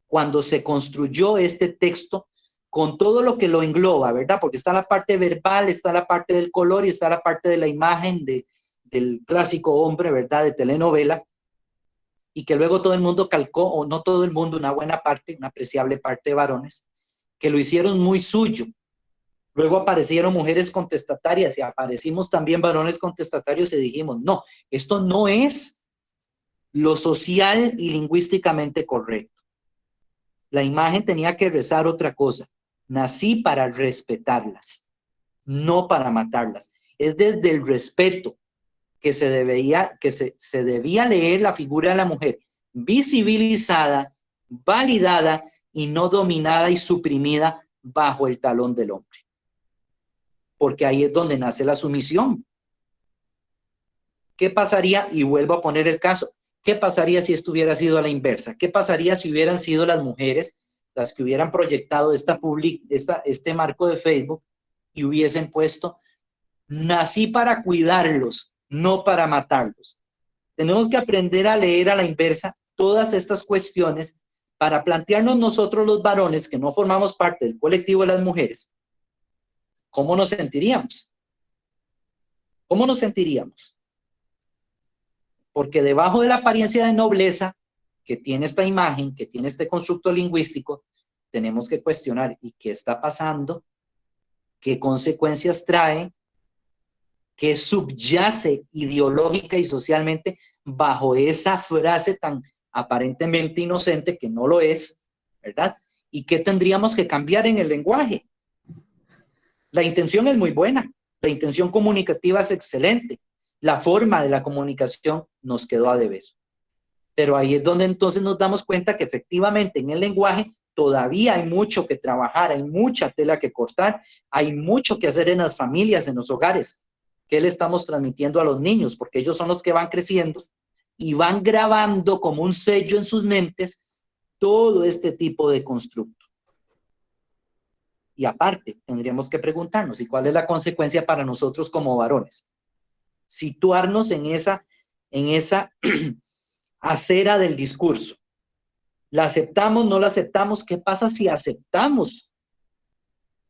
cuando se construyó este texto con todo lo que lo engloba, verdad? Porque está la parte verbal, está la parte del color y está la parte de la imagen del clásico hombre, ¿verdad? De telenovela, y que luego todo el mundo calcó, o no todo el mundo, una buena parte, una apreciable parte de varones, que lo hicieron muy suyo. Luego aparecieron mujeres contestatarias y aparecimos también varones contestatarios y dijimos, no, esto no es lo social y lingüísticamente correcto. La imagen tenía que rezar otra cosa. Nací para respetarlas, no para matarlas. Es desde el respeto que se debía leer la figura de la mujer, visibilizada, validada y no dominada y suprimida bajo el talón del hombre. Porque ahí es donde nace la sumisión. ¿Qué pasaría? Y vuelvo a poner el caso. ¿Qué pasaría si esto hubiera sido a la inversa? ¿Qué pasaría si hubieran sido las mujeres las que hubieran proyectado este marco de Facebook y hubiesen puesto, nací para cuidarlos, no para matarlos? Tenemos que aprender a leer a la inversa todas estas cuestiones para plantearnos nosotros los varones que no formamos parte del colectivo de las mujeres, ¿cómo nos sentiríamos? ¿Cómo nos sentiríamos? Porque debajo de la apariencia de nobleza que tiene esta imagen, que tiene este constructo lingüístico, tenemos que cuestionar, ¿y qué está pasando? ¿Qué consecuencias trae? ¿Qué subyace ideológica y socialmente bajo esa frase tan aparentemente inocente, que no lo es, ¿verdad? ¿Y qué tendríamos que cambiar en el lenguaje? La intención es muy buena, la intención comunicativa es excelente, la forma de la comunicación nos quedó a deber. Pero ahí es donde entonces nos damos cuenta que efectivamente en el lenguaje todavía hay mucho que trabajar, hay mucha tela que cortar, hay mucho que hacer en las familias, en los hogares. ¿Qué le estamos transmitiendo a los niños? Porque ellos son los que van creciendo y van grabando como un sello en sus mentes todo este tipo de constructo. Y aparte, tendríamos que preguntarnos, ¿y cuál es la consecuencia para nosotros como varones? Situarnos en esa acera del discurso. ¿La aceptamos, no la aceptamos? ¿Qué pasa si aceptamos?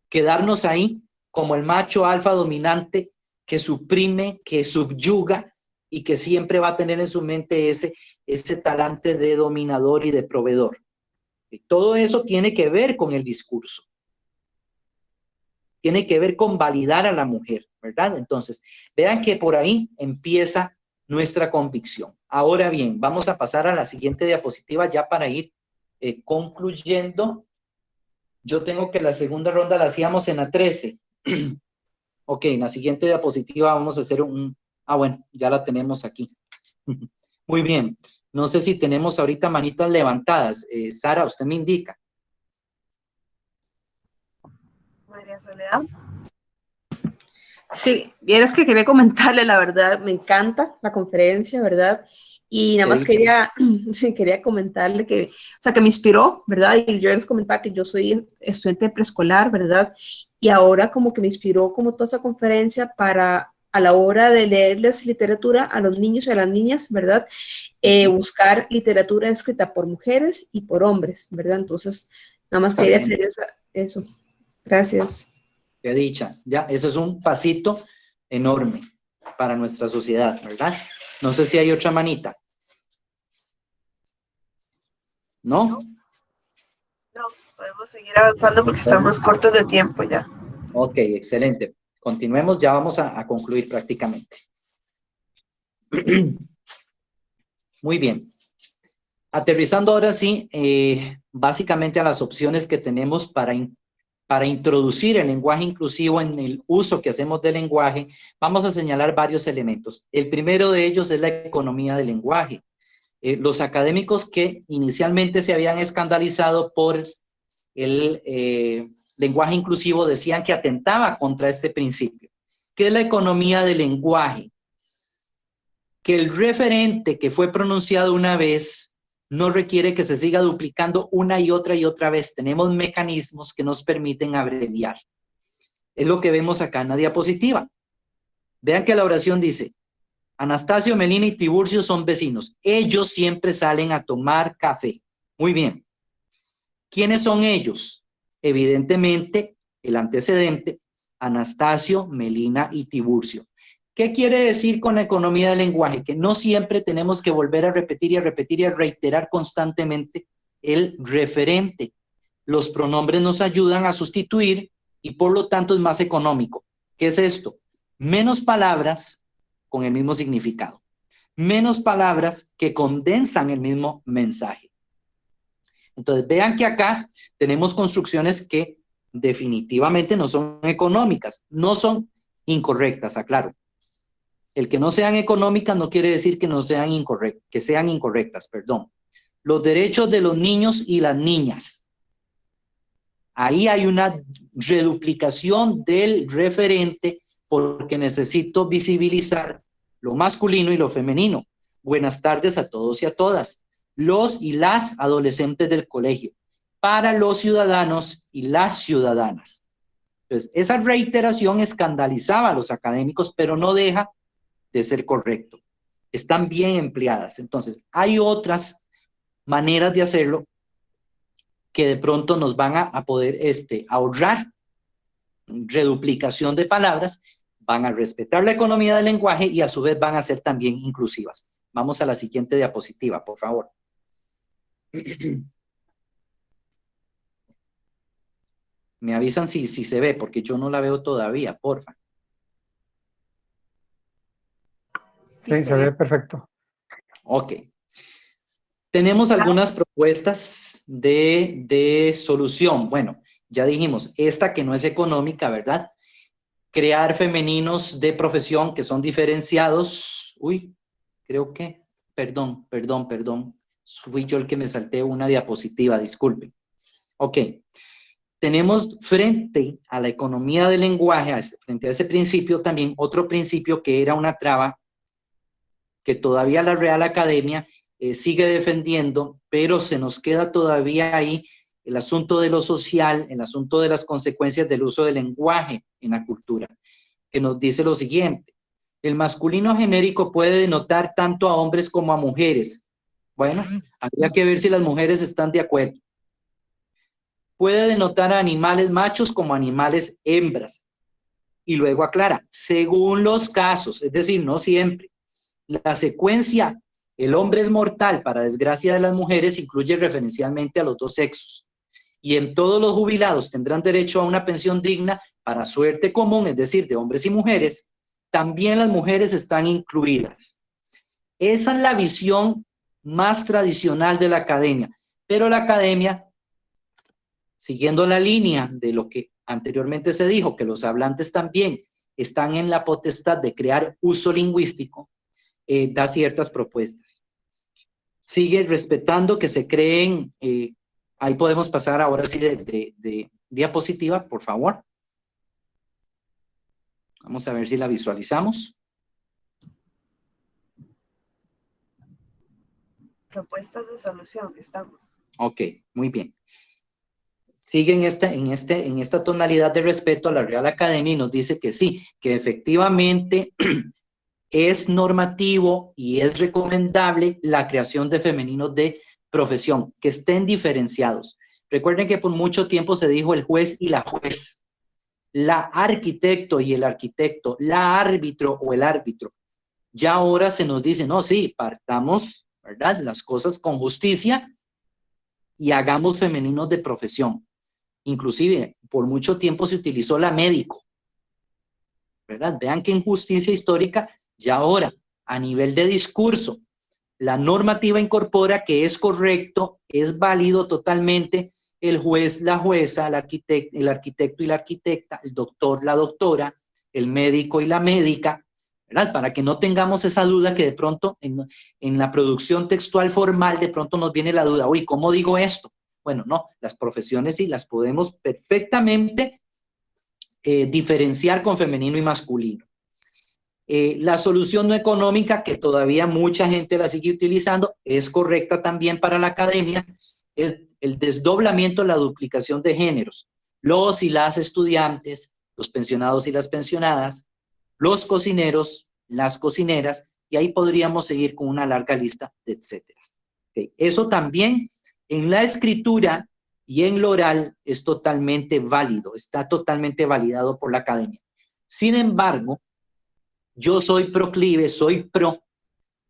Quedarnos ahí como el macho alfa dominante que suprime, que subyuga y que siempre va a tener en su mente ese talante de dominador y de proveedor. Y todo eso tiene que ver con el discurso. Tiene que ver con validar a la mujer, ¿verdad? Entonces, vean que por ahí empieza nuestra convicción. Ahora bien, vamos a pasar a la siguiente diapositiva ya para ir concluyendo. Yo tengo que la segunda ronda la hacíamos en la 13. Ok, en la siguiente diapositiva vamos a hacer bueno, ya la tenemos aquí. Muy bien. No sé si tenemos ahorita manitas levantadas. Sara, usted me indica. María Soledad. Sí, vieras que quería comentarle, la verdad, me encanta la conferencia, ¿verdad? Y nada más quería comentarle que, o sea, que me inspiró, ¿verdad? Y yo les comentaba que yo soy estudiante de preescolar, ¿verdad? Y ahora como que me inspiró como toda esa conferencia para, a la hora de leerles literatura a los niños y a las niñas, ¿verdad? Buscar literatura escrita por mujeres y por hombres, ¿verdad? Entonces, nada más quería hacer eso. Gracias. Qué dicha, ya, eso es un pasito enorme para nuestra sociedad, ¿verdad? No sé si hay otra manita. ¿No? No, podemos seguir avanzando porque estamos cortos de tiempo ya. Ok, excelente. Continuemos, ya vamos a concluir prácticamente. Muy bien. Aterrizando ahora sí, básicamente a las opciones que tenemos para introducir el lenguaje inclusivo en el uso que hacemos del lenguaje, vamos a señalar varios elementos. El primero de ellos es la economía del lenguaje. Los académicos que inicialmente se habían escandalizado por el lenguaje inclusivo decían que atentaba contra este principio. ¿Qué es la economía del lenguaje? Que el referente que fue pronunciado una vez no requiere que se siga duplicando una y otra vez. Tenemos mecanismos que nos permiten abreviar. Es lo que vemos acá en la diapositiva. Vean que la oración dice: Anastasio, Melina y Tiburcio son vecinos. Ellos siempre salen a tomar café. Muy bien. ¿Quiénes son ellos? Evidentemente, el antecedente, Anastasio, Melina y Tiburcio. ¿Qué quiere decir con la economía del lenguaje? Que no siempre tenemos que volver a repetir y a repetir y a reiterar constantemente el referente. Los pronombres nos ayudan a sustituir y por lo tanto es más económico. ¿Qué es esto? Menos palabras con el mismo significado. Menos palabras que condensan el mismo mensaje. Entonces vean que acá tenemos construcciones que definitivamente no son económicas, no son incorrectas, aclaro. El que no sean económicas no quiere decir que no sean incorrectas, que sean incorrectas, perdón. Los derechos de los niños y las niñas. Ahí hay una reduplicación del referente porque necesito visibilizar lo masculino y lo femenino. Buenas tardes a todos y a todas. Los y las adolescentes del colegio. Para los ciudadanos y las ciudadanas. Entonces, esa reiteración escandalizaba a los académicos, pero no deja de ser correcto. Están bien empleadas. Entonces, hay otras maneras de hacerlo que de pronto nos van a poder ahorrar reduplicación de palabras, van a respetar la economía del lenguaje y a su vez van a ser también inclusivas. Vamos a la siguiente diapositiva, por favor. Me avisan si se ve, porque yo no la veo todavía, porfa. Sí, se ve perfecto. Ok. Tenemos algunas propuestas de solución. Bueno, ya dijimos, esta que no es económica, ¿verdad? Crear femeninos de profesión que son diferenciados. Uy, creo que, perdón. Fui yo el que me salté una diapositiva, disculpen. Ok. Tenemos frente a la economía del lenguaje, frente a ese principio también otro principio que era una traba que todavía la Real Academia sigue defendiendo, pero se nos queda todavía ahí el asunto de lo social, el asunto de las consecuencias del uso del lenguaje en la cultura, que nos dice lo siguiente: el masculino genérico puede denotar tanto a hombres como a mujeres. Bueno, habría que ver si las mujeres están de acuerdo. Puede denotar a animales machos como a animales hembras. Y luego aclara, según los casos, es decir, no siempre. La secuencia, el hombre es mortal, para desgracia de las mujeres, incluye referencialmente a los dos sexos. Y en todos los jubilados tendrán derecho a una pensión digna para suerte común, es decir, de hombres y mujeres. También las mujeres están incluidas. Esa es la visión más tradicional de la academia. Pero la academia, siguiendo la línea de lo que anteriormente se dijo, que los hablantes también están en la potestad de crear uso lingüístico, da ciertas propuestas. Sigue respetando que se creen, ahí podemos pasar ahora sí de diapositiva, por favor. Vamos a ver si la visualizamos. Propuestas de solución, estamos. Ok, muy bien. Sigue en esta tonalidad de respeto a la Real Academia y nos dice que sí, que efectivamente es normativo y es recomendable la creación de femeninos de profesión, que estén diferenciados. Recuerden que por mucho tiempo se dijo el juez y la juez, la arquitecto y el arquitecto, la árbitro o el árbitro. Ya ahora se nos dice, no, sí, partamos, ¿verdad?, las cosas con justicia y hagamos femeninos de profesión. Inclusive, por mucho tiempo se utilizó la médico, ¿verdad? Vean qué injusticia histórica. Ya ahora, a nivel de discurso, la normativa incorpora que es correcto, es válido totalmente el juez, la jueza, el arquitecto y la arquitecta, el doctor, la doctora, el médico y la médica, ¿verdad? Para que no tengamos esa duda que de pronto en la producción textual formal de pronto nos viene la duda, uy, ¿cómo digo esto? Bueno, no, las profesiones sí las podemos perfectamente diferenciar con femenino y masculino. La solución no económica, que todavía mucha gente la sigue utilizando, es correcta también para la academia, es el desdoblamiento, la duplicación de géneros. Los y las estudiantes, los pensionados y las pensionadas, los cocineros, las cocineras, y ahí podríamos seguir con una larga lista de etcétera. Okay. Eso también en la escritura y en lo oral es totalmente válido, está totalmente validado por la academia. Sin embargo, yo soy proclive, soy pro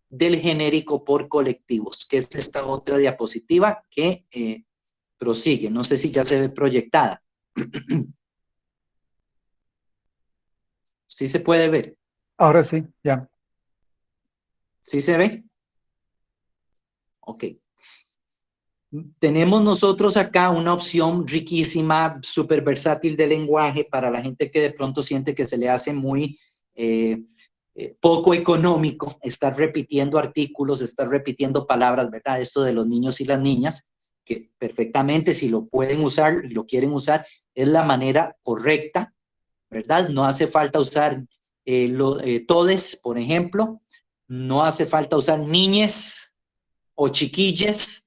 del genérico por colectivos, que es esta otra diapositiva que prosigue. No sé si ya se ve proyectada. ¿Sí se puede ver? Ahora sí, ya. ¿Sí se ve? Ok. Tenemos nosotros acá una opción riquísima, súper versátil de lenguaje para la gente que de pronto siente que se le hace muy poco económico estar repitiendo artículos, estar repitiendo palabras, ¿verdad? Esto de los niños y las niñas, que perfectamente si lo pueden usar y lo quieren usar, es la manera correcta, ¿verdad? No hace falta usar todes, por ejemplo, no hace falta usar niñes o chiquilles,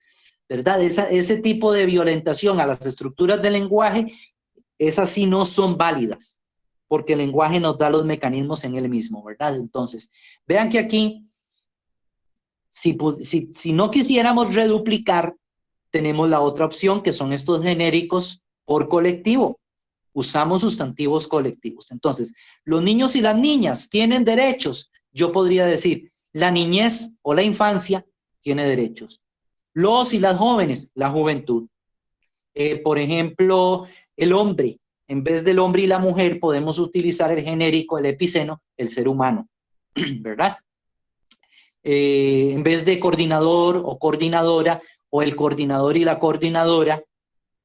¿verdad? Ese tipo de violentación a las estructuras del lenguaje, esas sí no son válidas, porque el lenguaje nos da los mecanismos en él mismo, ¿verdad? Entonces, vean que aquí, si no quisiéramos reduplicar, tenemos la otra opción, que son estos genéricos por colectivo. Usamos sustantivos colectivos. Entonces, los niños y las niñas tienen derechos. Yo podría decir, la niñez o la infancia tiene derechos. Los y las jóvenes, la juventud. Por ejemplo, el hombre. En vez del hombre y la mujer, podemos utilizar el genérico, el epiceno, el ser humano, ¿verdad? en vez de coordinador o coordinadora, o el coordinador y la coordinadora,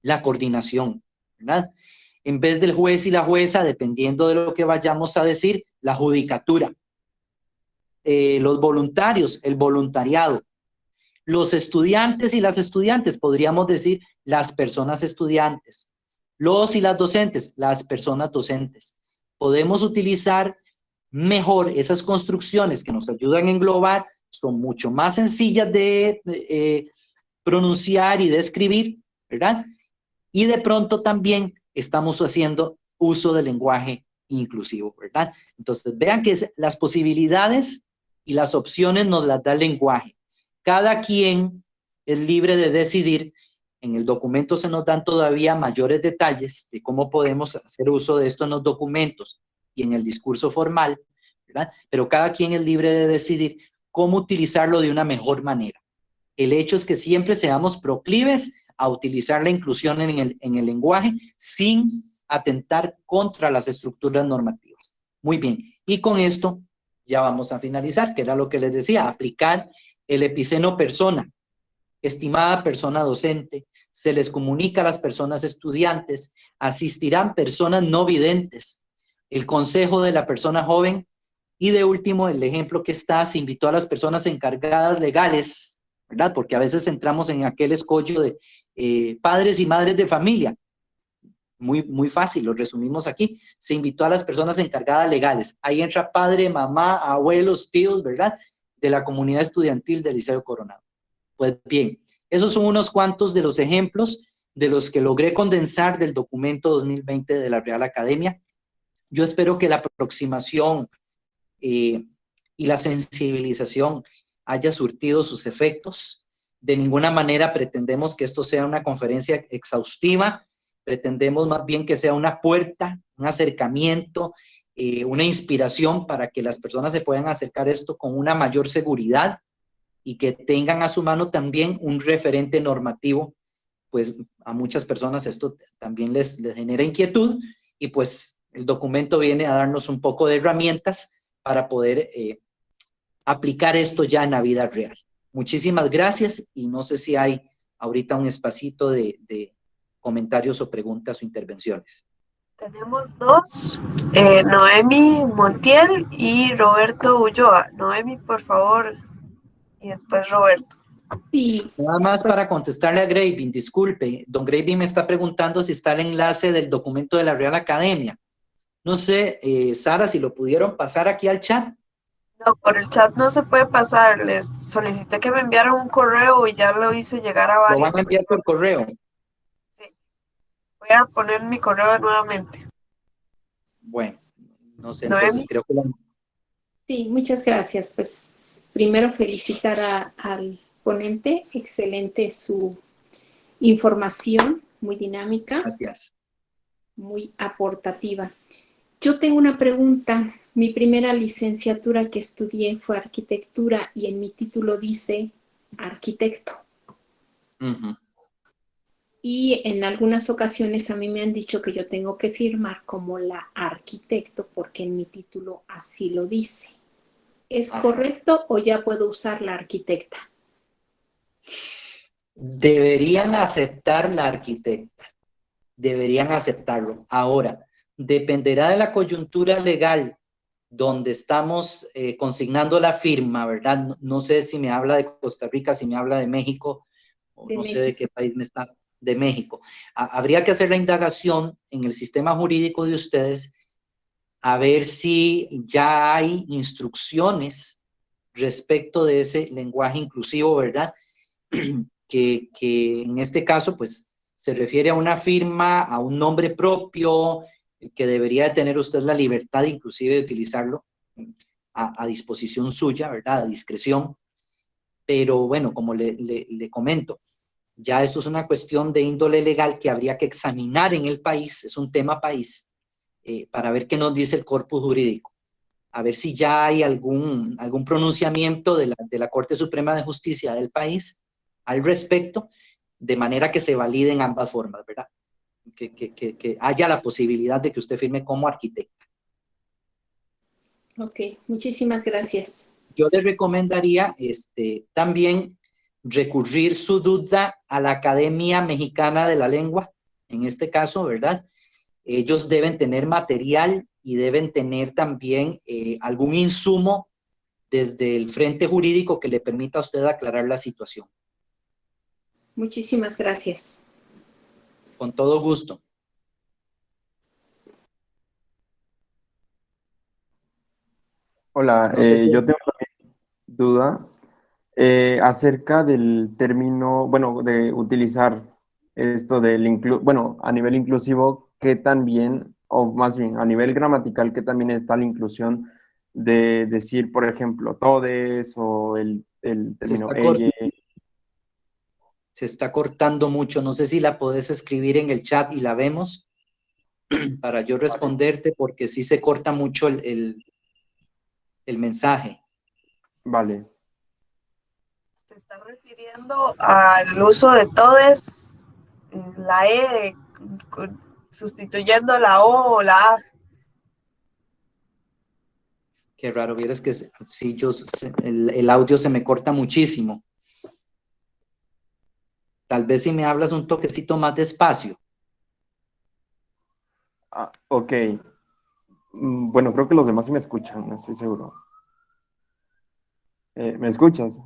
la coordinación, ¿verdad? En vez del juez y la jueza, dependiendo de lo que vayamos a decir, la judicatura. Los voluntarios, el voluntariado. Los estudiantes y las estudiantes, podríamos decir las personas estudiantes. Los y las docentes, las personas docentes. Podemos utilizar mejor esas construcciones que nos ayudan a englobar, son mucho más sencillas de pronunciar y de escribir, ¿verdad? Y de pronto también estamos haciendo uso del lenguaje inclusivo, ¿verdad? Entonces, vean que las posibilidades y las opciones nos las da el lenguaje. Cada quien es libre de decidir. En el documento se nos dan todavía mayores detalles de cómo podemos hacer uso de esto en los documentos y en el discurso formal, ¿verdad? Pero cada quien es libre de decidir cómo utilizarlo de una mejor manera. El hecho es que siempre seamos proclives a utilizar la inclusión en el lenguaje sin atentar contra las estructuras normativas. Muy bien, y con esto ya vamos a finalizar, que era lo que les decía, aplicar el epiceno persona. Estimada persona docente, se les comunica a las personas estudiantes, asistirán personas no videntes, el consejo de la persona joven y de último, el ejemplo que está, se invitó a las personas encargadas legales, ¿verdad? Porque a veces entramos en aquel escollo de padres y madres de familia. Muy fácil, lo resumimos aquí. Se invitó a las personas encargadas legales. Ahí entra padre, mamá, abuelos, tíos, ¿verdad? De la comunidad estudiantil del Liceo Coronado. Pues bien, esos son unos cuantos de los ejemplos de los que logré condensar del documento 2020 de la Real Academia. Yo espero que la aproximación y la sensibilización haya surtido sus efectos. De ninguna manera pretendemos que esto sea una conferencia exhaustiva, pretendemos más bien que sea una puerta, un acercamiento, una inspiración para que las personas se puedan acercar a esto con una mayor seguridad y que tengan a su mano también un referente normativo. Pues a muchas personas esto también les genera inquietud y pues el documento viene a darnos un poco de herramientas para poder aplicar esto ya en la vida real. Muchísimas gracias y no sé si hay ahorita un espacito de comentarios o preguntas o intervenciones. Tenemos dos, Noemi Montiel y Roberto Ulloa. Noemi, por favor, y después Roberto. Sí. Nada más para contestarle a Graving, disculpe, don Graving me está preguntando si está el enlace del documento de la Real Academia. No sé, Sara, si lo pudieron pasar aquí al chat. No, por el chat no se puede pasar. Les solicité que me enviaran un correo y ya lo hice llegar a varias. Lo van a enviar por correo. Sí. Voy a poner mi correo nuevamente. Bueno, no sé, entonces creo que Sí, muchas gracias. Pues primero felicitar al ponente. Excelente su información, muy dinámica. Gracias. Muy aportativa. Yo tengo una pregunta. Mi primera licenciatura que estudié fue arquitectura y en mi título dice arquitecto. Uh-huh. Y en algunas ocasiones a mí me han dicho que yo tengo que firmar como la arquitecto porque en mi título así lo dice. ¿Es correcto o ya puedo usar la arquitecta? Deberían aceptar la arquitecta. Deberían aceptarlo. Ahora, dependerá de la coyuntura legal donde estamos consignando la firma, ¿verdad? No sé si me habla de Costa Rica, si me habla de México, o no sé de qué país me está, de México. Habría que hacer la indagación en el sistema jurídico de ustedes a ver si ya hay instrucciones respecto de ese lenguaje inclusivo, ¿verdad? Que en este caso, pues, se refiere a una firma, a un nombre propio, que debería de tener usted la libertad inclusive de utilizarlo a disposición suya, ¿verdad? A discreción. Pero bueno, como le comento, ya esto es una cuestión de índole legal que habría que examinar en el país, es un tema país, para ver qué nos dice el corpus jurídico. A ver si ya hay algún pronunciamiento de la Corte Suprema de Justicia del país al respecto, de manera que se validen ambas formas, ¿verdad? Que haya la posibilidad de que usted firme como arquitecta. Ok, muchísimas gracias. yo le recomendaría también recurrir su duda a la Academia Mexicana de la Lengua, en este caso, ¿verdad? Ellos deben tener material y deben tener también algún insumo desde el frente jurídico que le permita a usted aclarar la situación. Muchísimas gracias. Con todo gusto. Hola, No sé si- yo tengo una duda acerca del término, bueno, de utilizar esto del a nivel inclusivo, ¿qué tan bien, o más bien a nivel gramatical, qué también está la inclusión de decir, por ejemplo, todes o el término ella? Se está cortando mucho. No sé si la podés escribir en el chat y la vemos para yo responderte, porque sí se corta mucho el mensaje. Vale. Se está refiriendo al uso de todes, la E sustituyendo la O o la A. Qué raro, vieras que sí, el audio se me corta muchísimo. Tal vez si me hablas un toquecito más despacio. Ah, ok. Bueno, creo que los demás sí me escuchan, no estoy seguro. ¿Me escuchas?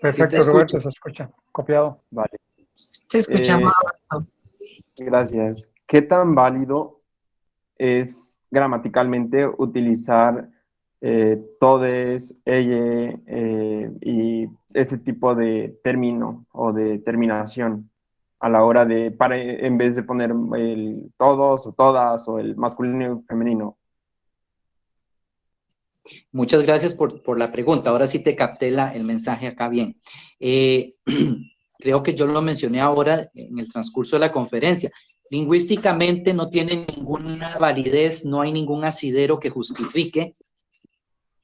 Perfecto, Sí, Roberto, se escucha. Copiado. Vale. Te escuchamos. Gracias. ¿Qué tan válido es gramaticalmente utilizar todes, ella y ese tipo de término o de terminación a la hora de, en vez de poner el todos o todas o el masculino y femenino? Muchas gracias por la pregunta. Ahora sí te capté el mensaje acá bien. Creo que yo lo mencioné ahora en el transcurso de la conferencia. Lingüísticamente no tiene ninguna validez, no hay ningún asidero que justifique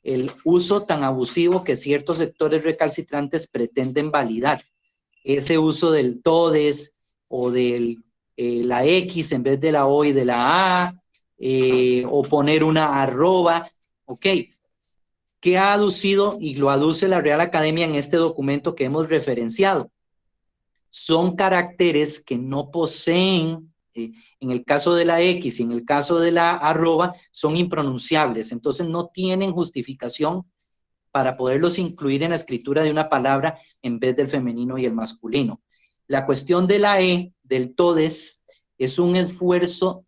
el uso tan abusivo que ciertos sectores recalcitrantes pretenden validar. Ese uso del todes o de la X en vez de la O y de la A, o poner una arroba. Ok, ¿qué ha aducido y lo aduce la Real Academia en este documento que hemos referenciado? Son caracteres que no poseen, en el caso de la X y en el caso de la arroba, son impronunciables, entonces no tienen justificación para poderlos incluir en la escritura de una palabra en vez del femenino y el masculino. La cuestión de la E, del todes, es un esfuerzo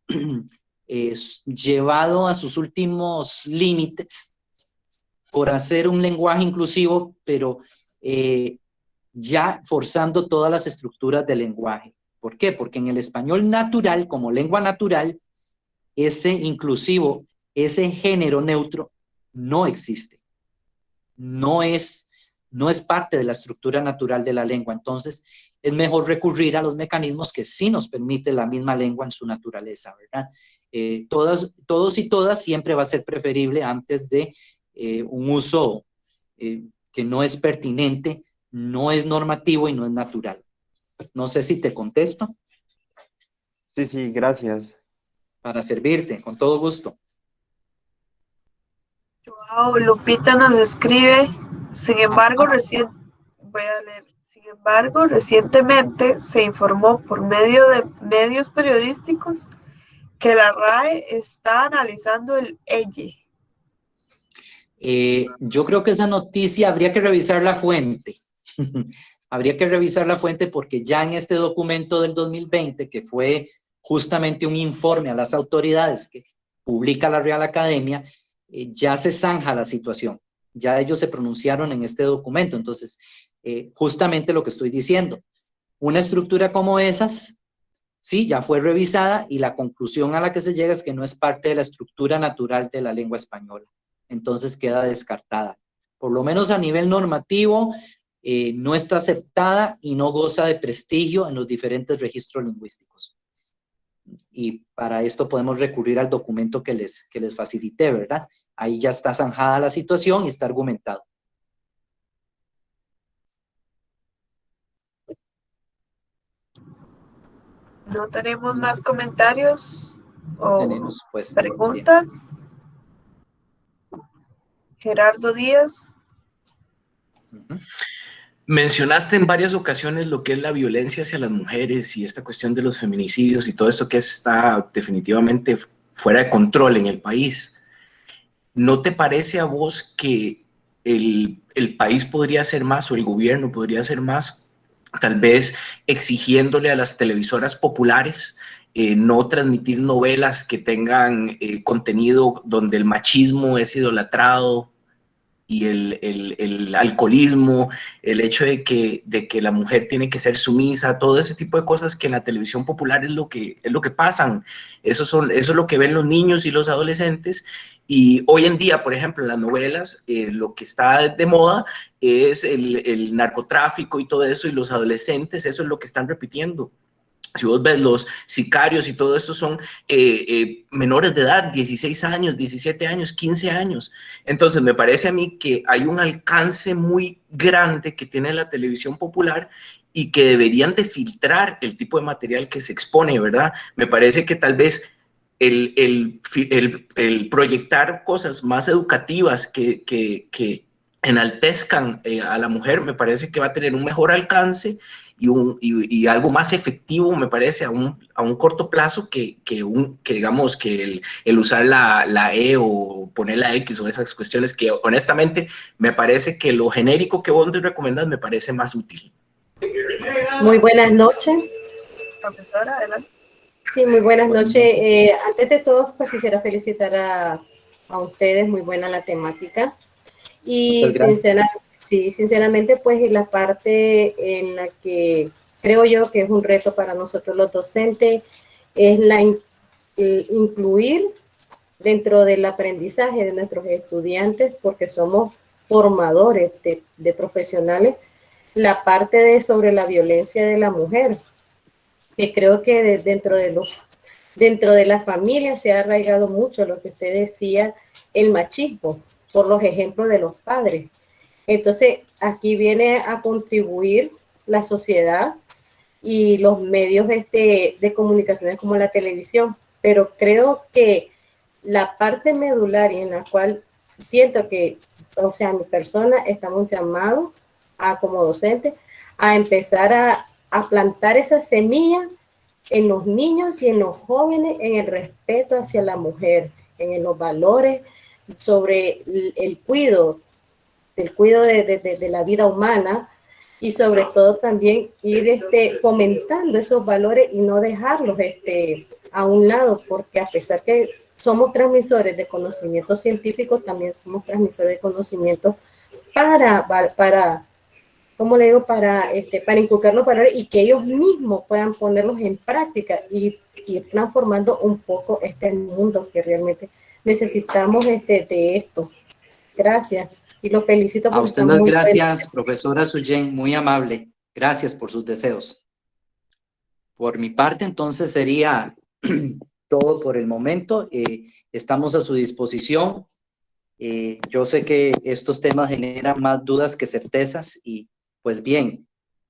llevado a sus últimos límites por hacer un lenguaje inclusivo, pero ya forzando todas las estructuras del lenguaje. ¿Por qué? Porque en el español natural, como lengua natural, ese inclusivo, ese género neutro, no existe. No es parte de la estructura natural de la lengua. Entonces, es mejor recurrir a los mecanismos que sí nos permite la misma lengua en su naturaleza, ¿verdad? Todos y todas siempre va a ser preferible antes de un uso que no es pertinente, no es normativo y no es natural. No sé si te contesto. Sí, gracias. Para servirte, con todo gusto. Joao Lupita nos escribe, sin embargo, recientemente se informó por medio de medios periodísticos que la RAE está analizando el elle. Yo creo que esa noticia habría que revisar la fuente. Habría que revisar la fuente porque ya en este documento del 2020, que fue justamente un informe a las autoridades que publica la Real Academia, ya se zanja la situación. Ya ellos se pronunciaron en este documento. Entonces, justamente lo que estoy diciendo, una estructura como esas, sí, ya fue revisada y la conclusión a la que se llega es que no es parte de la estructura natural de la lengua española. Entonces queda descartada. Por lo menos a nivel normativo, no está aceptada y no goza de prestigio en los diferentes registros lingüísticos. Y para esto podemos recurrir al documento que les facilité, ¿verdad? Ahí ya está zanjada la situación y está argumentado. No tenemos más comentarios o tenemos, pues, preguntas. Gerardo Díaz. Mencionaste en varias ocasiones lo que es la violencia hacia las mujeres y esta cuestión de los feminicidios y todo esto que está definitivamente fuera de control en el país. ¿No te parece a vos que el país podría hacer más o el gobierno podría hacer más, tal vez exigiéndole a las televisoras populares no transmitir novelas que tengan contenido donde el machismo es idolatrado y el alcoholismo, el hecho de que la mujer tiene que ser sumisa, todo ese tipo de cosas que en la televisión popular es lo que pasan? Eso es lo que ven los niños y los adolescentes. Y hoy en día, por ejemplo, en las novelas, lo que está de moda es el narcotráfico y todo eso, y los adolescentes, eso es lo que están repitiendo. Si vos ves, los sicarios y todo esto son menores de edad, 16 años, 17 años, 15 años. Entonces, me parece a mí que hay un alcance muy grande que tiene la televisión popular y que deberían de filtrar el tipo de material que se expone, ¿verdad? Me parece que tal vez el proyectar cosas más educativas que enaltezcan a la mujer, me parece que va a tener un mejor alcance y algo más efectivo, me parece, a un corto plazo que digamos, que el usar la E o poner la X o esas cuestiones que honestamente me parece que lo genérico que vos me recomiendas me parece más útil. Muy buenas noches. Profesora, adelante. Sí, muy buenas noches. Antes de todo, pues quisiera felicitar a ustedes, muy buena la temática. Y sinceramente, pues la parte en la que creo yo que es un reto para nosotros los docentes es incluir dentro del aprendizaje de nuestros estudiantes, porque somos formadores de profesionales, la parte sobre la violencia de la mujer, que creo que dentro de la familia se ha arraigado mucho lo que usted decía, el machismo, por los ejemplos de los padres. Entonces, aquí viene a contribuir la sociedad y los medios de comunicaciones como la televisión, pero creo que la parte medular y en la cual siento que, o sea, mi persona, estamos llamados como docentes a empezar a plantar esa semilla en los niños y en los jóvenes, en el respeto hacia la mujer, en los valores sobre el cuidado de la vida humana, y sobre todo también ir fomentando esos valores y no dejarlos a un lado, porque a pesar que somos transmisores de conocimientos científicos, también somos transmisores de conocimientos para ¿cómo le digo? Para inculcar los valores y que ellos mismos puedan ponerlos en práctica y ir transformando un poco este mundo que realmente necesitamos de esto. Gracias. Y lo felicito. A usted las gracias, profesora Suyen, muy amable. Gracias por sus deseos. Por mi parte, entonces, sería todo por el momento. Estamos a su disposición. Yo sé que estos temas generan más dudas que certezas y, pues bien,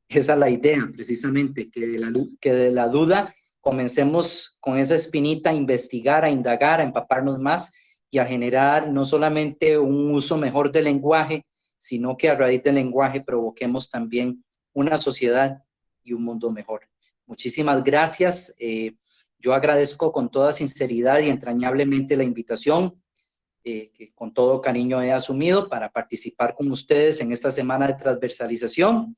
esa es la idea, precisamente, que de la duda comencemos con esa espinita a investigar, a indagar, a empaparnos más y a generar no solamente un uso mejor del lenguaje, sino que a raíz del lenguaje provoquemos también una sociedad y un mundo mejor. Muchísimas gracias. Yo agradezco con toda sinceridad y entrañablemente la invitación que con todo cariño he asumido para participar con ustedes en esta semana de transversalización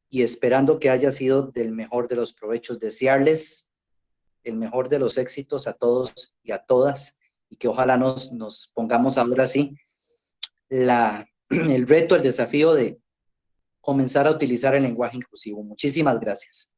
y esperando que haya sido del mejor de los provechos. Desearles el mejor de los éxitos a todos y a todas, y que ojalá nos pongamos ahora sí el reto, el desafío de comenzar a utilizar el lenguaje inclusivo. Muchísimas gracias.